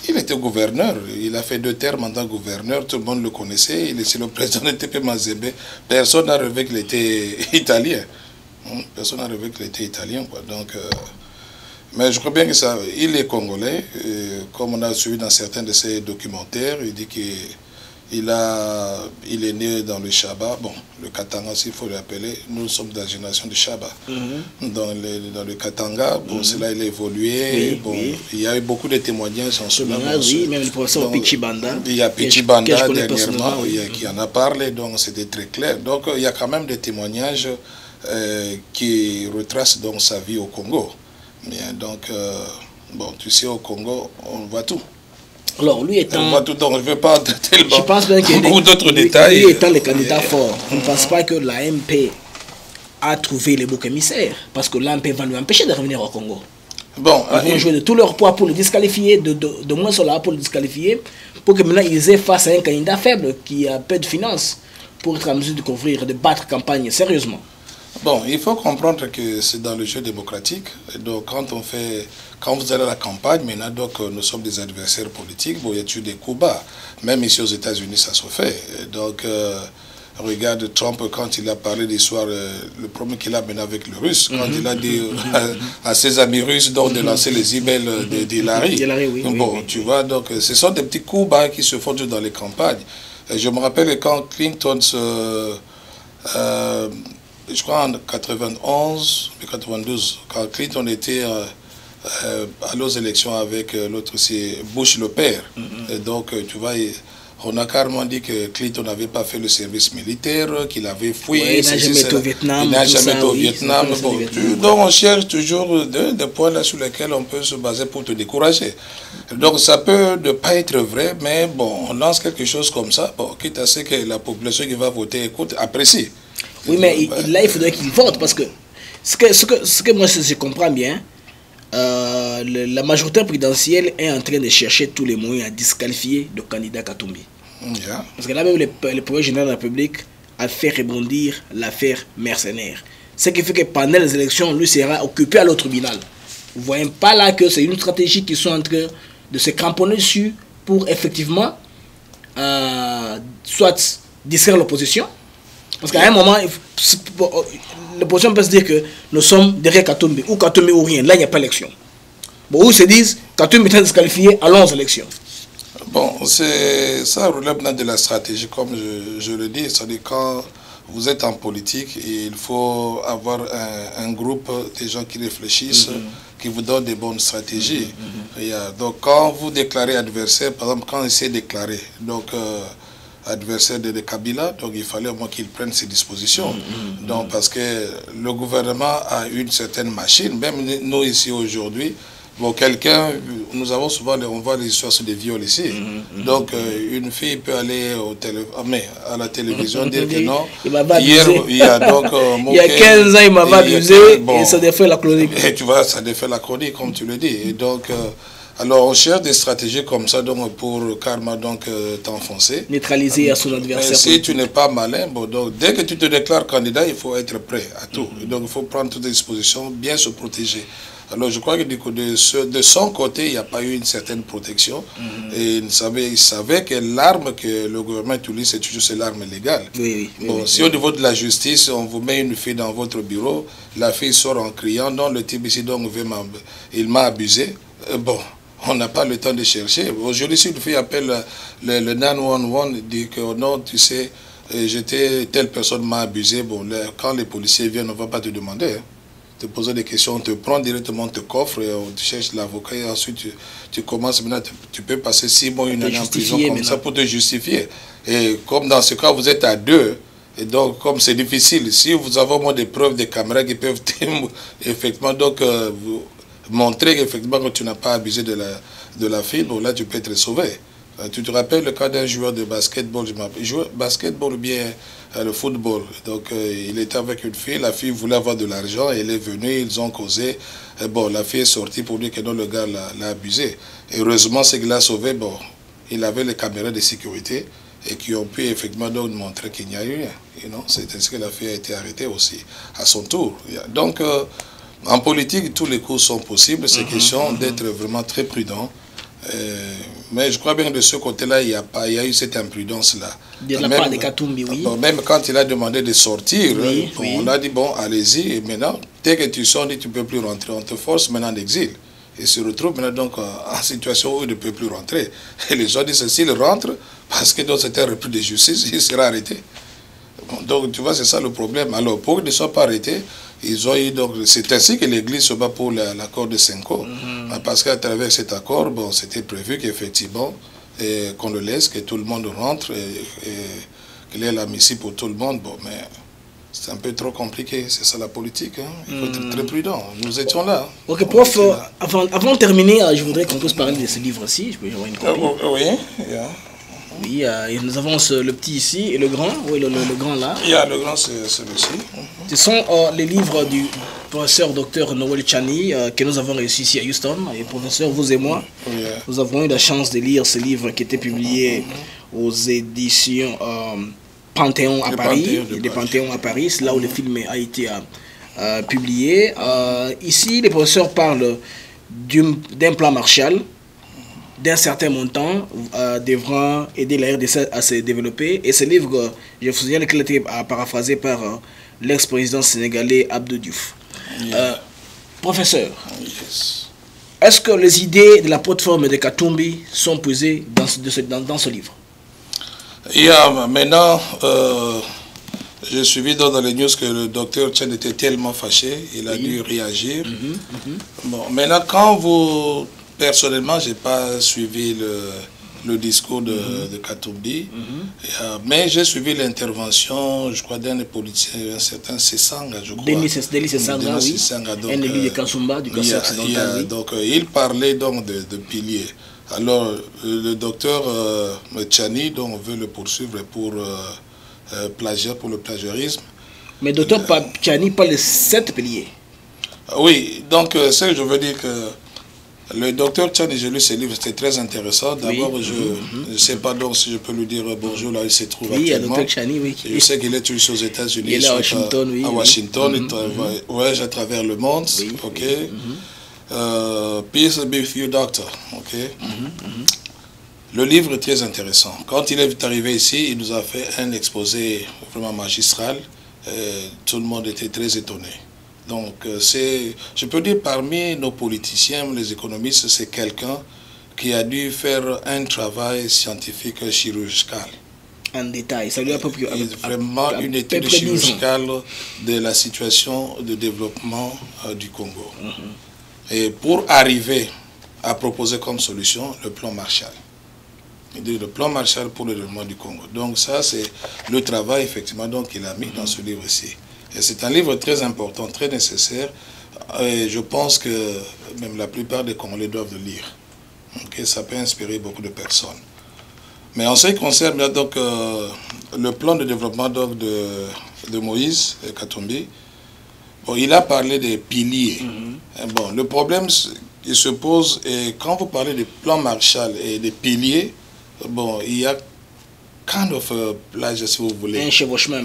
Il était gouverneur, il a fait 2 termes en tant que gouverneur, tout le monde le connaissait, il était le président de TP Mazembe. Personne n'a rêvé qu'il était italien. Personne n'a rêvé qu'il était italien. Quoi. Donc, mais je crois bien que ça, il est congolais, comme on a suivi dans certains de ses documentaires, il dit qu'il est né dans le Chaba, bon, le Katanga, s'il faut l'appeler, nous sommes dans la génération du Chaba. Dans le Katanga, bon, c'est là il a évolué, bon, il y a eu beaucoup de témoignages en ce moment. Oui, même le professeur Pichi Banda. Il y a Pichi Banda dernièrement, qui en a parlé, donc c'était très clair. Donc il y a quand même des témoignages qui retracent donc sa vie au Congo. Bien, donc, bon, tu sais, au Congo, on voit tout. Alors, lui étant... On voit tout, donc je ne veux pas tellement... Je pense bien que beaucoup d'autres détails. Lui étant le candidat fort, je ne pense pas que l'AMP a trouvé les boucs émissaires, parce que l'AMP va lui empêcher de revenir au Congo. Bon, ils vont jouer de tout leur poids pour le disqualifier, de moins sur là pour le disqualifier, pour que maintenant ils aient face à un candidat faible qui a peu de finances pour être en mesure de couvrir, de battre campagne sérieusement. Bon, il faut comprendre que c'est dans le jeu démocratique. Donc, quand vous allez à la campagne, maintenant, donc, nous sommes des adversaires politiques. Bon, il y a toujours des coups bas. Même ici aux États-Unis, ça se fait. Donc, regarde Trump quand il a parlé d'histoire, le problème qu'il a mené avec le Russe, quand il a dit à ses amis russes donc, de lancer les emails d'Hillary. Oui, bon, tu vois, donc, ce sont des petits coups bas qui se font dans les campagnes. Et je me rappelle quand Clinton je crois en 91, 92, quand Clinton était allé aux élections avec l'autre, c'est Bush le père. Et donc, tu vois, on a carrément dit que Clinton n'avait pas fait le service militaire, qu'il avait fui. Ouais, il n'a jamais été au Vietnam. Il n'a jamais été au Vietnam. Bon, donc, on cherche toujours des points là sur lesquels on peut se baser pour te décourager. Donc, ça peut ne pas être vrai, mais bon, on lance quelque chose comme ça, bon, quitte à ce que la population qui va voter, écoute, apprécie. Oui, mais là, il faudrait qu'il vote, parce que ce que moi, je comprends bien, la majorité présidentielle est en train de chercher tous les moyens à disqualifier le candidat Katumbi. Parce que là même, le procureur général de la République a fait rebondir l'affaire mercenaire. Ce qui fait que pendant les élections, lui sera occupé à l'autre tribunal. Vous ne voyez pas là que c'est une stratégie qu'ils sont en train de se cramponner dessus pour effectivement soit distraire l'opposition. Parce qu'à un moment, l'opposition peut se dire que nous sommes derrière Katumbi, ou Katumbi ou rien. Là, il n'y a pas d'élection. Bon, où ils se disent, Katumbi est disqualifié, allons aux élections. Bon, ça relève de la stratégie, comme je le dis. C'est-à-dire quand vous êtes en politique, il faut avoir un groupe de gens qui réfléchissent, qui vous donnent des bonnes stratégies. Donc, quand vous déclarez adversaire, par exemple, quand il s'est déclaré, donc... adversaire de Kabila, donc il fallait au moins qu'il prenne ses dispositions. Donc parce que le gouvernement a une certaine machine, même nous ici aujourd'hui, bon, nous avons souvent, on voit les histoires sur des viols ici. Donc une fille peut aller à la télévision dire que non. Hier, il y a donc il y a 15 ans, il m'avait abusé et ça défait la chronique. Et tu vois, ça défait la chronique, comme tu le dis. Et donc alors, on cherche des stratégies comme ça donc, pour karma t'enfoncer. Neutraliser à son adversaire. Si tu n'es pas malin, bon, donc, dès que tu te déclares candidat, il faut être prêt à tout. Donc, il faut prendre toutes les dispositions, bien se protéger. Alors, je crois que du coup, de son côté, il n'y a pas eu une certaine protection. Et il savait que l'arme que le gouvernement utilise, c'est toujours l'arme légale. Si au niveau de la justice, on vous met une fille dans votre bureau, la fille sort en criant, non, le type ici, donc, il m'a abusé. Bon. On n'a pas le temps de chercher. Aujourd'hui, si une fille appelle le 911, dit que non, tu sais, telle personne m'a abusé, bon, quand les policiers viennent, on ne va pas te demander. Te poser des questions, on te prend directement, te coffre, et on te cherche l'avocat, et ensuite tu commences maintenant, tu peux passer 6 mois, une année en prison comme ça pour te justifier. Et comme dans ce cas, vous êtes à 2, et donc comme c'est difficile, si vous avez au moins des preuves, des caméras qui peuvent effectivement, donc montrer qu'effectivement que tu n'as pas abusé de la fille, bon là tu peux être sauvé. Tu te rappelles le cas d'un joueur de basketball, il jouait basketball ou bien le football. Donc il était avec une fille, la fille voulait avoir de l'argent, elle est venue, ils ont causé. Et bon, la fille est sortie pour dire que non, le gars l'a abusé. Et heureusement, ce qu'il a sauvé, bon, il avait les caméras de sécurité et qui ont pu effectivement donc montrer qu'il n'y a eu rien. C'est ainsi que la fille a été arrêtée aussi à son tour. Donc en politique, tous les coups sont possibles, c'est question d'être vraiment très prudent. Mais je crois bien que de ce côté-là, il y a eu cette imprudence-là. De la part de Katumbi, oui. Même quand il a demandé de sortir, oui, on a dit, bon, allez-y. Et maintenant, dès que tu sors, on dit, tu ne peux plus rentrer. On te force maintenant d'exil. Et se retrouve maintenant donc en situation où il ne peut plus rentrer. Et les gens disent, s'il rentre, parce que c'est un repris de justice, il sera arrêté. Donc, tu vois, c'est ça le problème. Alors, pour qu'ils ne soient pas arrêtés, ils ont eu donc, c'est ainsi que l'Église se bat pour l'accord de Senko. Parce qu'à travers cet accord, bon, c'était prévu qu'effectivement, qu'on le laisse, que tout le monde rentre, et qu'il y ait la messe pour tout le monde. Bon, mais c'est un peu trop compliqué, c'est ça la politique. Hein. Il faut être très prudent. Nous étions là. Ok, prof, avant de terminer, je voudrais qu'on puisse parler de ce livre-ci. Je peux avoir une copie. Oui, oui, et nous avons le petit ici et le grand. Oui, le grand là. Le grand, c'est celui-ci. Ce sont les livres du professeur Dr Noel Tchani que nous avons réussi ici à Houston. Et professeur, vous et moi, nous avons eu la chance de lire ce livre qui était publié aux éditions Panthéon à Paris. Des Panthéons à Paris, c'est là où le film a été publié. Ici, les professeurs parlent d'un plan Marshall d'un certain montant devra aider la RDC à se développer. Et ce livre, je vous signale qu'il a été paraphrasé par l'ex-président sénégalais Abdou Diouf. Professeur, est-ce que les idées de la plateforme de Katumbi sont posées dans ce livre? Maintenant, j'ai suivi dans les news que le docteur Chen était tellement fâché, il a dû réagir. Bon, maintenant, quand vous... Personnellement, je n'ai pas suivi le discours de Katumbi, mais j'ai suivi l'intervention, je crois, d'un des politiciens, un certain Sessanga, je crois. Denis Sessanga, oui. Un élu de Kasumba, du Kassai occidental. Donc, il parlait donc de piliers. Alors, le docteur Tchani veut le poursuivre pour plagiat, pour le plagiarisme. Mais docteur Tchani parle de 7 piliers. Oui, donc, ce que je veux dire que le docteur Tchani, j'ai lu ses livres, c'était très intéressant. D'abord, je ne sais pas donc si je peux lui dire bonjour, là il se trouve actuellement. Oui, Tchani, oui. Je sais qu'il est toujours aux États-Unis. Il est à Washington, oui. À Washington, il voyage à travers le monde. Oui. Ok. Peace be with you, doctor. Ok. Le livre est très intéressant. Quand il est arrivé ici, il nous a fait un exposé vraiment magistral. Tout le monde était très étonné. Donc, je peux dire, parmi nos politiciens, les économistes, c'est quelqu'un qui a dû faire un travail scientifique chirurgical. En détail, ça lui a vraiment une étude chirurgicale de la situation de développement du Congo. Et pour arriver à proposer comme solution le plan Marshall. Le plan Marshall pour le développement du Congo. Donc ça, c'est le travail, effectivement, qu'il a mis dans ce livre-ci. Et c'est un livre très important, très nécessaire. Et je pense que même la plupart des Congolais doivent le lire. Okay, ça peut inspirer beaucoup de personnes. Mais en ce qui concerne donc, le plan de développement donc, de Moïse Katumbi, bon, il a parlé des piliers. Bon, le problème qui se pose, et quand vous parlez des plans Marshall et des piliers, bon, il y a kind of plage, si vous voulez. Un chevauchement.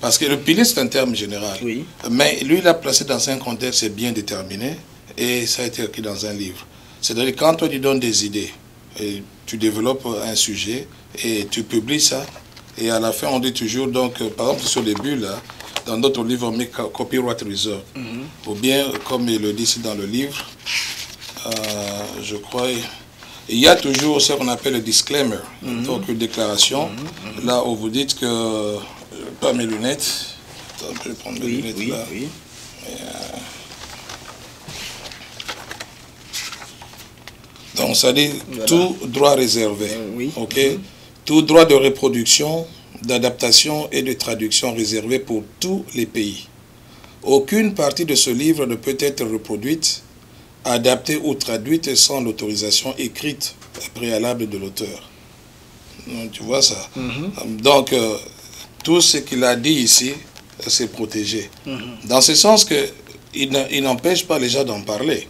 Parce que le pilier, c'est un terme général. Oui. Mais lui, il l'a placé dans un contexte bien déterminé et ça a été écrit dans un livre. C'est-à-dire, quand toi, tu donnes des idées, et tu développes un sujet et tu publies ça, et à la fin, on dit toujours, donc, par exemple, sur les bulles, là, dans d'autres livres, on met copyright reserve. Ou bien, comme il le dit ici dans le livre, je crois... Il y a toujours ce qu'on appelle le disclaimer, donc une déclaration, là où vous dites que, pas mes lunettes, attends, je vais prendre mes lunettes là. Oui. Donc ça dit tout droit réservé, tout droit de reproduction, d'adaptation et de traduction réservé pour tous les pays. Aucune partie de ce livre ne peut être reproduite, adaptée ou traduite sans l'autorisation écrite préalable de l'auteur. Tu vois ça? Donc, tout ce qu'il a dit ici, c'est protégé. Dans ce sens que il n'empêche pas les gens d'en parler.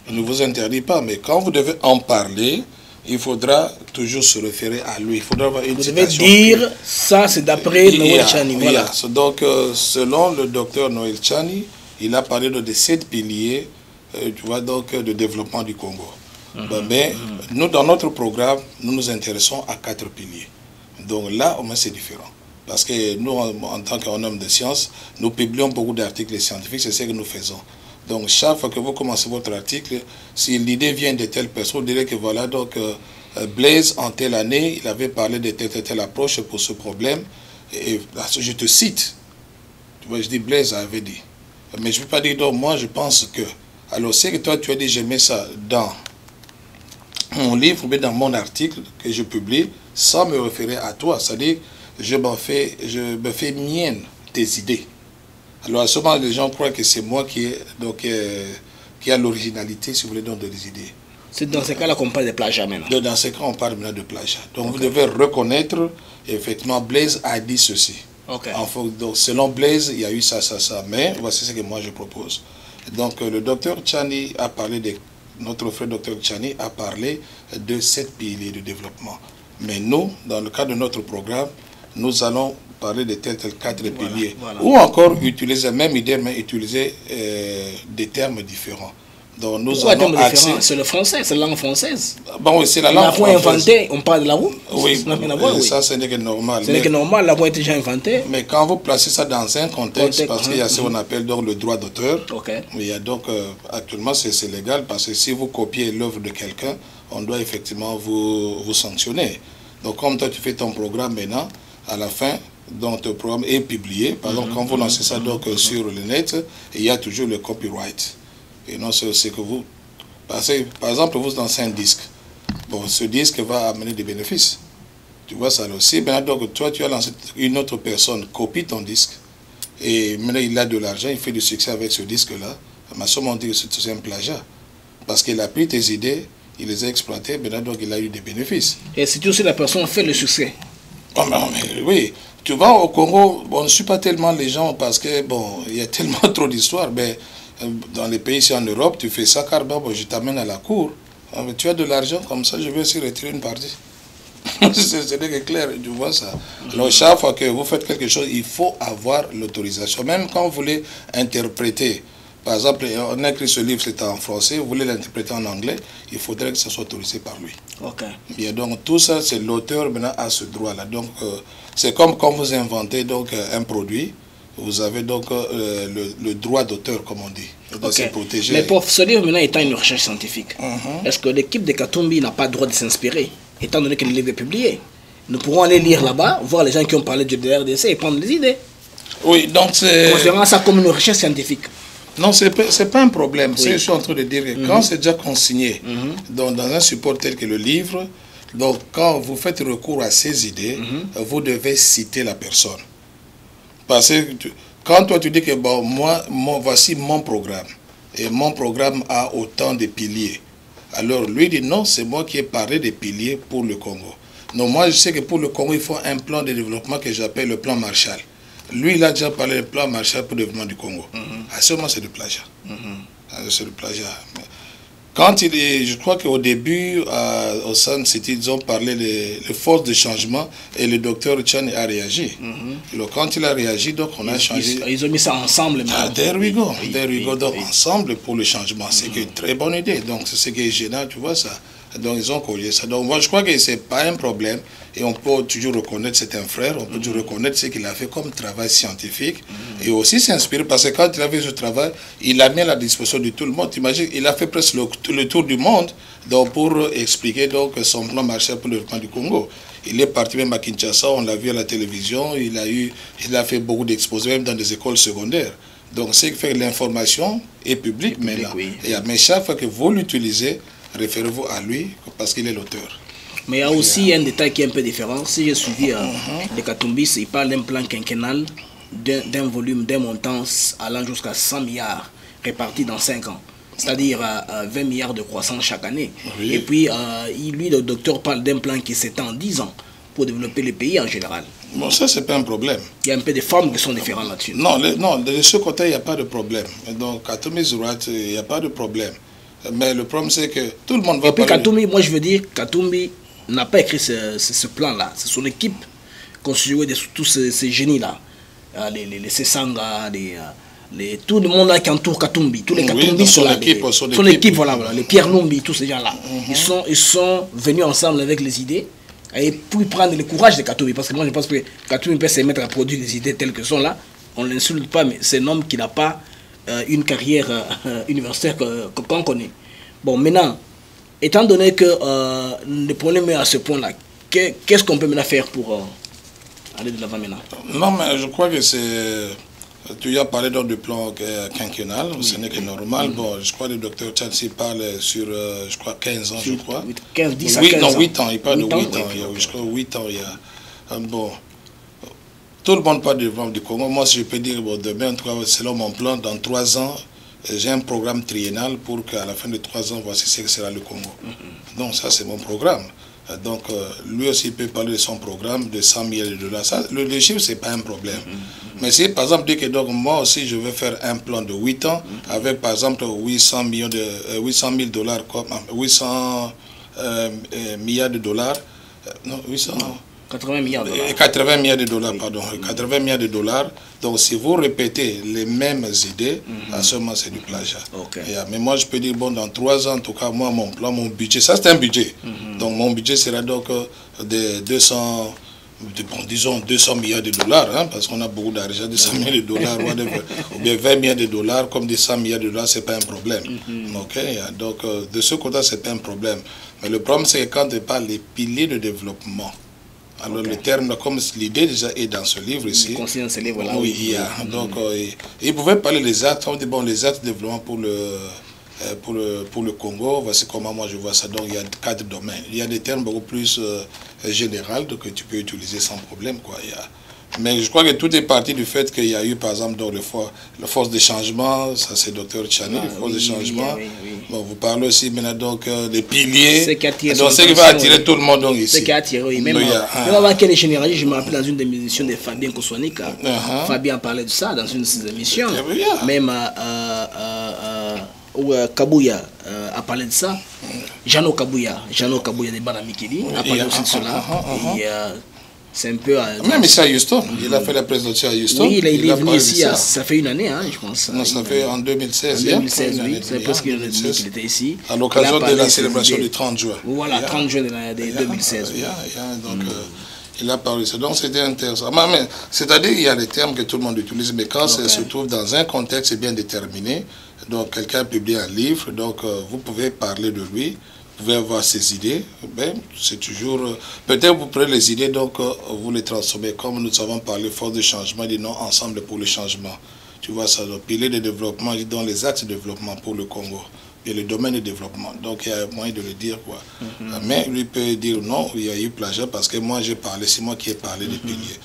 Il ne vous interdit pas, mais quand vous devez en parler, il faudra toujours se référer à lui. Il faudra avoir une citation. Vous devez dire, ça c'est d'après Noël Tchani. Voilà. Donc, selon le docteur Noël Tchani, il a parlé de 7 piliers, tu vois, donc, de développement du Congo. Mais nous, dans notre programme, nous nous intéressons à 4 piliers. Donc là, au moins, c'est différent. Parce que nous, en tant qu'homme de science, nous publions beaucoup d'articles scientifiques, c'est ce que nous faisons. Donc, chaque fois que vous commencez votre article, si l'idée vient de telle personne, vous direz que voilà, donc, Blaise, en telle année, il avait parlé de telle approche pour ce problème. Et je te cite. Tu vois, je dis Blaise avait dit. Mais je ne peux pas dire, donc, moi, je pense que. Alors, c'est que toi, tu as dit, je mets ça dans mon livre, mais dans mon article que je publie, sans me référer à toi. C'est-à-dire, je me fais mienne tes idées. Alors, à ce moment, les gens croient que c'est moi qui a l'originalité, si vous voulez, donc, des idées. C'est dans ce cas-là qu'on parle de plagiat maintenant. Dans ce cas, on parle maintenant de plagiat. Donc, vous devez reconnaître, effectivement, Blaise a dit ceci. Donc, selon Blaise, il y a eu ça, ça, ça. Mais voici ce que moi, je propose. Donc, le docteur Tchani a parlé de... Notre frère docteur Tchani a parlé de 7 piliers de développement. Mais nous, dans le cadre de notre programme, nous allons parler de tels 4 piliers. Voilà. Ou encore utiliser, même idée, mais utiliser des termes différents. Donc nous allons accès... C'est le français, c'est la langue française. Bon, oui, c'est la langue française. La roue inventée, on parle de la roue. Oui, ça ce n'est que normal. Ce n'est que normal, la roue est déjà inventée. Mais quand vous placez ça dans un contexte, parce qu'il y a ce qu'on appelle donc le droit d'auteur, il y a donc actuellement c'est légal, parce que si vous copiez l'œuvre de quelqu'un, on doit effectivement vous sanctionner. Donc comme toi tu fais ton programme maintenant, à la fin, donc ton programme est publié. Par exemple, quand vous lancez ça donc sur le net, il y a toujours le copyright. Et non, c'est que vous... Par exemple, vous lancez un disque. Bon, ce disque va amener des bénéfices. Tu vois ça aussi. Maintenant, donc, toi, tu as lancé une autre personne, copie ton disque. Et maintenant, il a de l'argent, il fait du succès avec ce disque-là. Mais sûrement, on dit que c'est un plagiat. Parce qu'il a pris tes idées, il les a exploitées, maintenant, donc, il a eu des bénéfices. Et si aussi la personne fait le succès. Oh, mais oui. Tu vois, au Congo, on ne suit pas tellement les gens parce que, bon, il y a tellement trop d'histoires. Mais dans les pays ici en Europe, tu fais ça, car bon, je t'amène à la cour. Tu as de l'argent, comme ça, je vais aussi retirer une partie. C'est clair, tu vois ça. Alors, chaque fois que vous faites quelque chose, il faut avoir l'autorisation. Même quand vous voulez interpréter, par exemple, on a écrit ce livre, c'est en français, vous voulez l'interpréter en anglais, il faudrait que ça soit autorisé par lui. Bien, donc, tout ça, c'est l'auteur maintenant à ce droit-là. Donc, c'est comme quand vous inventez donc, un produit. Vous avez donc le droit d'auteur, comme on dit. C'est protégé. Mais pour ce livre, maintenant, étant une recherche scientifique, est-ce que l'équipe de Katumbi n'a pas le droit de s'inspirer, étant donné que le livre est publié? Nous pourrons aller lire là-bas, voir les gens qui ont parlé de l'RDC et prendre des idées. Oui, donc c'est... Considérant ça comme une recherche scientifique. Non, c'est pas un problème. Je suis en train de dire que quand c'est déjà consigné dans un support tel que le livre, donc quand vous faites recours à ces idées, vous devez citer la personne. Parce que quand toi tu dis que bon, voici mon programme, et mon programme a autant de piliers, alors lui dit non, c'est moi qui ai parlé des piliers pour le Congo. Non, moi je sais que pour le Congo, il faut un plan de développement que j'appelle le plan Marshall. Lui, il a déjà parlé du plan Marshall pour le développement du Congo. À ce moment, c'est du plagiat. C'est du plagiat. Quand il est, je crois qu'au début, au Sun City, ils ont parlé de forces de changement et le docteur Tchani a réagi. Alors, quand il a réagi, donc on a changé. Ils ont mis ça ensemble. There we go. Donc, ensemble pour le changement. C'est une très bonne idée. Donc, c'est ce qui est gênant, tu vois ça. Donc, ils ont corrigé ça. Donc, moi, je crois que ce n'est pas un problème. Et on peut toujours reconnaître que c'est un frère. On peut toujours reconnaître ce qu'il a fait comme travail scientifique. Et aussi s'inspirer. Parce que quand il a fait ce travail, il a mis à la disposition de tout le monde. Imagine, il a fait presque le tour du monde donc, pour expliquer donc, son plan Marshall pour le développement du Congo. Il est parti même à Kinshasa. On l'a vu à la télévision. Il a fait beaucoup d'exposés, même dans des écoles secondaires. Donc, ce qui fait que l'information est publique maintenant. Mais chaque fois que vous l'utilisez, référez-vous à lui parce qu'il est l'auteur. Mais il y a aussi un détail qui est un peu différent. Si j'ai suivi les Katumbis, il parle d'un plan quinquennal, d'un volume, d'un montant allant jusqu'à 100 milliards répartis dans 5 ans. c'est-à-dire 20 milliards de croissance chaque année. Oui. Et puis, lui, le docteur parle d'un plan qui s'étend en 10 ans pour développer le pays en général. Bon, ça, c'est pas un problème. Il y a un peu de formes qui sont différentes là-dessus. Non, de ce côté, il n'y a pas de problème. Donc, Katoumi Zourat, il n'y a pas de problème. Mais le problème, c'est que tout le monde va parler... Et puis, Katoumi, moi, je veux dire, Katoumi n'a pas écrit ce plan-là. C'est son équipe constituée de tous ces génies-là. Les Sessanga, tout le monde là qui entoure Katumbi, tous les Katumbi sont là, son équipe, voilà, les Pierre Lumbi, tous ces gens-là, ils sont venus ensemble avec les idées et puis prendre le courage de Katumbi, parce que moi je pense que Katumbi peut se mettre à produire des idées telles que sont là, on ne l'insulte pas, mais c'est un homme qui n'a pas une carrière universitaire qu'on connaît. Bon, maintenant, étant donné que le problème est à ce point-là, qu'est-ce qu'on peut maintenant faire pour aller de l'avant maintenant? Non, mais je crois que c'est... Tu as parlé donc du plan quinquennal, ce n'est que normal. Bon, je crois que le docteur Tchansi parle sur, je crois, 15 ans, je crois. 15, 10 à 15 ans. Non, 8 ans, il parle de 8 ans. Je crois 8 ans, il y a... Bon, tout le monde parle du développement du Congo. Moi, si je peux dire, bon, demain, selon mon plan, dans 3 ans, j'ai un programme triennal pour qu'à la fin de 3 ans, voici ce que sera le Congo. Donc, ça, c'est mon programme. Donc, lui aussi peut parler de son programme de 100 milliards de dollars. Ça, le chiffre, ce n'est pas un problème. Mais si, par exemple, dit que donc, moi aussi, je vais faire un plan de 8 ans avec, par exemple, 800 000 dollars, 800 milliards de dollars. Non, 800... 80 milliards de dollars. 80 milliards de dollars, pardon. 80 milliards de dollars. Donc, si vous répétez les mêmes idées, à ce moment, c'est du plagiat. Mais moi, je peux dire, bon, dans 3 ans, en tout cas, moi, mon plan, mon budget, ça, c'est un budget. Donc, mon budget sera donc de 200... Bon, disons 200 milliards de dollars, hein, parce qu'on a beaucoup d'argent, 200 milliards de dollars, ou bien 20 milliards de dollars, comme des 100 milliards de dollars, ce n'est pas un problème. Donc, de ce côté, ce n'est pas un problème. Mais le problème, c'est que quand on parle des piliers de développement, alors le terme, comme l'idée déjà est dans ce livre ici, oui, il y a. Donc, il pouvait parler des actes, on dit, bon, les actes de développement pour le Congo, voici comment moi je vois ça. Donc il y a 4 domaines. Il y a des termes beaucoup plus généraux que tu peux utiliser sans problème, quoi. Mais je crois que tout est parti du fait qu'il y a eu, par exemple, donc, la force de changement, ça c'est Dr Tchani, la force de changement. Bon, vous parlez aussi maintenant donc des piliers. Donc c'est qui va attirer tout le monde donc, ici. C'est qui a attiré, oui. Même avant qu'elle est généraliste, je me rappelle dans une des émissions de Fabien Koswanik, Fabien parlait de ça dans une de ses émissions. Même où Kabouya a parlé de ça. Jano Kabouya de Banamikeli a parlé aussi de cela. C'est un peu... Même ici à Houston, il a fait la présentation à Houston. Oui, il est venu ici, ça fait une année, hein, je pense. Non, ça fait en 2016. En 2016, oui, c'est presque une année qu'il était ici. À l'occasion de la célébration du 30 juin. Voilà, 30 juin de 2016. Donc, il a parlé de ça. Donc, c'était intéressant. C'est-à-dire qu'il y a des termes que tout le monde utilise, mais quand ça se trouve dans un contexte bien déterminé, donc quelqu'un publie un livre, donc vous pouvez parler de lui, vous pouvez avoir ses idées, ben, c'est toujours... Peut-être vous prenez les idées, donc vous les transformez, comme nous avons parlé, force de changement, dit non, ensemble pour le changement. Tu vois ça, donc pilier de développement, dans les axes de développement pour le Congo. Et le domaine de développement. Donc il y a moyen de le dire, quoi. Mais lui peut dire non, il y a eu plagiat parce que moi j'ai parlé, c'est moi qui ai parlé des piliers.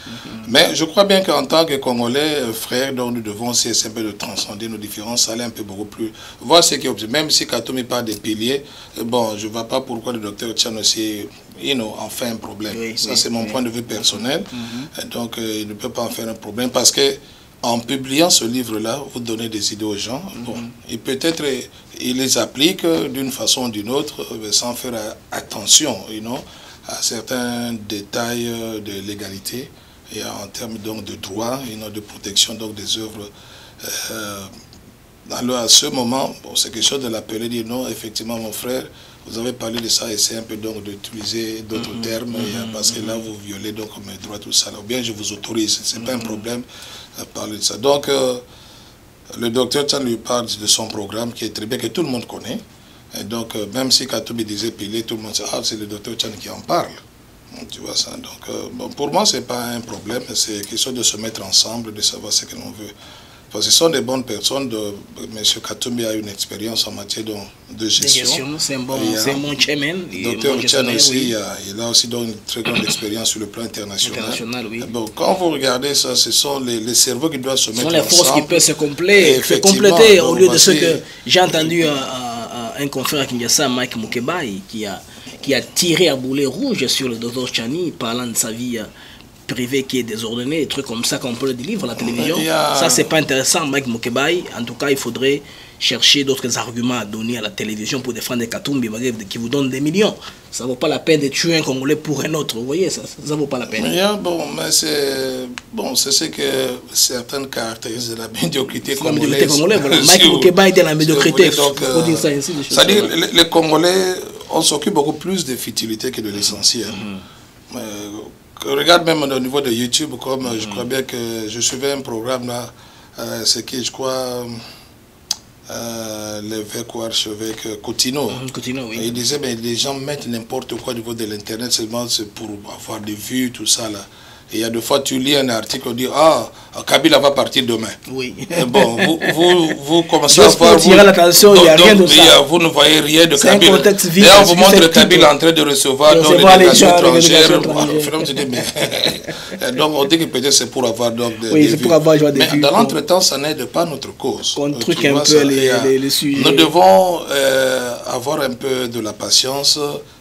Mais je crois bien qu'en tant que Congolais, frères, donc nous devons essayer un peu de transcender nos différences, aller un peu beaucoup plus, voir ce qui est obligé. Même si Katoumi parle des piliers, bon, je ne vois pas pourquoi le docteur Tchan aussi, en fait un problème. Ça c'est mon point de vue personnel. Donc il ne peut pas en faire un problème parce que en publiant ce livre-là, vous donnez des idées aux gens. Bon, et peut-être il les applique d'une façon ou d'une autre, sans faire attention, à certains détails de légalité et en termes donc de droit, de protection donc des œuvres. Alors à ce moment, bon, c'est quelque chose de l'appeler, dire non, effectivement mon frère, vous avez parlé de ça, essayez un peu donc d'utiliser d'autres termes, parce que là vous violez donc mes droits, tout ça. Ou bien je vous autorise, c'est pas un problème à parler de ça. Donc le docteur Tchan lui parle de son programme qui est très bien, que tout le monde connaît. Et donc même si Katoumi disait pilier, tout le monde sait, ah c'est le docteur Tchan qui en parle. Tu vois ça. Donc bon, pour moi c'est pas un problème, c'est quelque chose de se mettre ensemble, de savoir ce que l'on veut. Parce que ce sont des bonnes personnes. M. Katumbi a une expérience en matière de gestion. C'est un bon chairman. Dr. Tchan aussi, il a aussi une très grande expérience sur le plan international. Oui. Bon, quand vous regardez ça, ce sont les cerveaux qui doivent se mettre ensemble. Ce sont les forces qui peuvent se compléter au lieu de ce que j'ai entendu un confrère à Kinshasa, Mike Mukebai, qui a tiré à boulet rouge sur le Dr. Tchani, parlant de sa vie privée qui est désordonnée, des trucs comme ça qu'on peut le délivrer à la télévision. Ça, c'est pas intéressant, Mike Mukebai. En tout cas, il faudrait chercher d'autres arguments à donner à la télévision pour défendre Katumbi qui vous donne des millions. Ça ne vaut pas la peine de tuer un Congolais pour un autre. Vous voyez, ça ne vaut pas la peine. Mais c'est ce que certaines caractéristiques de la médiocrité congolaise. Voilà. Mike Mukebai était la médiocrité. C'est-à-dire les Congolais, on s'occupe beaucoup plus de futilité que de l'essentiel. Regarde même au niveau de YouTube, comme je crois bien que je suivais un programme là, c'est qui, je crois, l'évêque ou archevêque Coutinho. Oui. Il disait, mais les gens mettent n'importe quoi au niveau de l'internet seulement pour avoir des vues, tout ça là. Et il y a des fois, tu lis un article, on dit, Kabila va partir demain. Oui. Et bon, vous commencez à voir... Vous l'attention, il n'y a rien de ça. Vous ne voyez rien de Kabila. C'est un contexte vide. Et on vous montre Kabila en train de recevoir les délégations étrangères. Donc on dit que peut-être c'est pour avoir des vues. Mais dans l'entretemps, ça n'aide pas notre cause. On truque un peu les sujets. Nous devons avoir un peu de la patience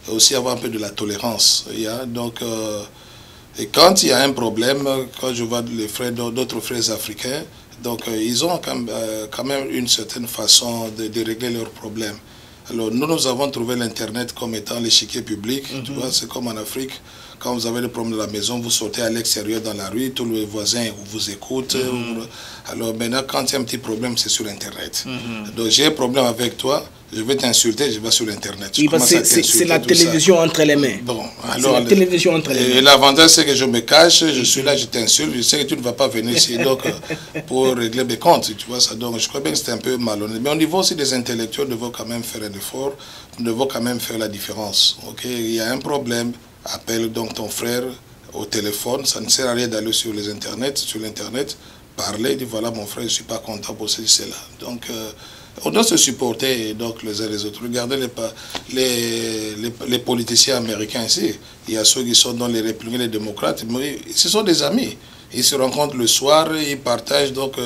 et aussi avoir un peu de la tolérance. Donc... Et quand il y a un problème, quand je vois les frères, d'autres frères africains, donc ils ont quand même une certaine façon de régler leurs problèmes. Alors nous avons trouvé l'Internet comme étant l'échiquier public. Tu vois, c'est comme en Afrique. Quand vous avez des problèmes de la maison, vous sortez à l'extérieur dans la rue, tous les voisins vous écoutent. Alors maintenant, quand il y a un petit problème, c'est sur Internet. Donc j'ai un problème avec toi, je vais t'insulter, je vais sur Internet. Oui, c'est la télévision entre les mains. Bon, alors, la télévision entre les mains. Et l'avantage, c'est que je me cache, je suis là, je t'insulte, je sais que tu ne vas pas venir ici donc, pour régler mes comptes. Tu vois, ça, donc je crois bien que c'est un peu malhonnête. Mais au niveau aussi des intellectuels, nous devons quand même faire un effort, nous devons quand même faire la différence. Il y a un problème. Appelle donc ton frère au téléphone, ça ne sert à rien d'aller sur l'internet, parler, dire voilà mon frère, je ne suis pas content pour ceci, cela. Donc on doit se supporter donc les uns les autres. Regardez les politiciens américains ici, il y a ceux qui sont dans les républicains, les démocrates, mais ce sont des amis. Ils se rencontrent le soir, ils partagent donc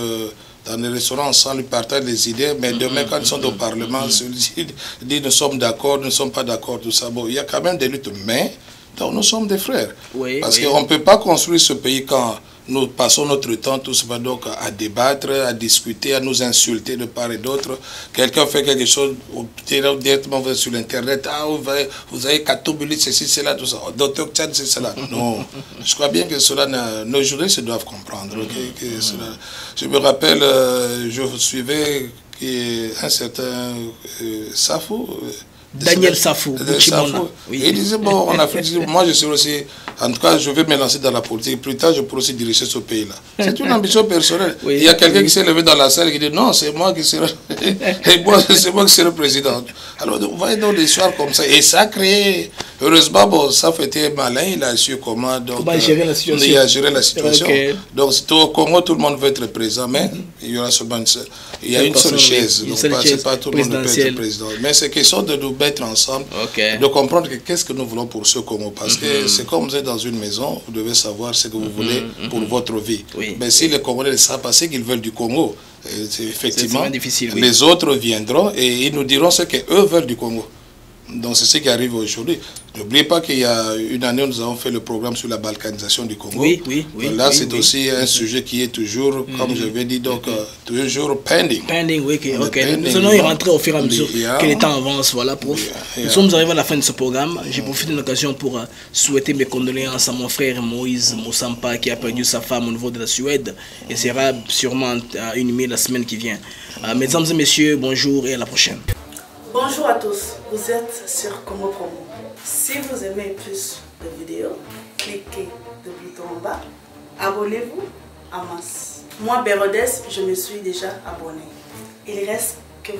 dans les restaurants ensemble, ils partagent des idées, mais demain quand ils sont au Parlement, ils disent nous sommes d'accord, nous ne sommes pas d'accord, tout ça. Bon, il y a quand même des luttes, mais donc nous sommes des frères. Parce qu'on ne peut pas construire ce pays quand nous passons notre temps tous donc à débattre, à discuter, à nous insulter de part et d'autre. Quelqu'un fait quelque chose, directement vous êtes sur l'internet, vous avez Katumbi, ceci, cela, tout ça. Dr. Tchan, c'est cela. Non, je crois bien que cela, nos journalistes doivent comprendre. Que cela. Je me rappelle, je suivais un certain Safou. Daniel Safou. Oui. Il disait, bon, en Afrique, moi je suis aussi, en tout cas, je vais me lancer dans la politique. Plus tard, je pourrai aussi diriger ce pays-là. C'est une ambition personnelle. Il y a quelqu'un qui s'est levé dans la salle et qui dit, non, c'est moi qui serai, et moi, c'est moi qui serai président. Alors, vous voyez donc des histoires comme ça. Et ça a créé, heureusement, bon, ça fait été malin, il a su comment, donc, gérer la situation. Il a géré la situation. Donc, au Congo, tout le monde veut être présent, mais il y aura seulement une seule chaise. Donc, pas tout le monde peut être président. Mais c'est question de nous mettre ensemble, de comprendre qu'est-ce que nous voulons pour ce Congo. Parce que c'est comme vous êtes dans une maison, vous devez savoir ce que vous voulez pour votre vie. Mais si les Congolais ne savent pas ce qu'ils veulent du Congo, effectivement, les autres viendront et ils nous diront ce qu'eux veulent du Congo. Donc c'est ce qui arrive aujourd'hui. N'oubliez pas qu'il y a une année, nous avons fait le programme sur la balkanisation du Congo. Là, c'est aussi un sujet qui est toujours, comme je l'ai dit, donc toujours pending. Nous allons y rentrer au fur et à mesure que le temps avance. Voilà, prof. Nous sommes arrivés à la fin de ce programme. J'ai profité de l'occasion pour souhaiter mes condoléances à mon frère Moïse Moussampa qui a perdu sa femme au niveau de la Suède et sera sûrement inhumé la semaine qui vient. Mesdames et messieurs, bonjour et à la prochaine. Bonjour à tous, vous êtes sur Congo Promo. Si vous aimez plus de vidéos, cliquez le bouton en bas, abonnez-vous en masse. Moi, Bérodès, je me suis déjà abonné. Il reste que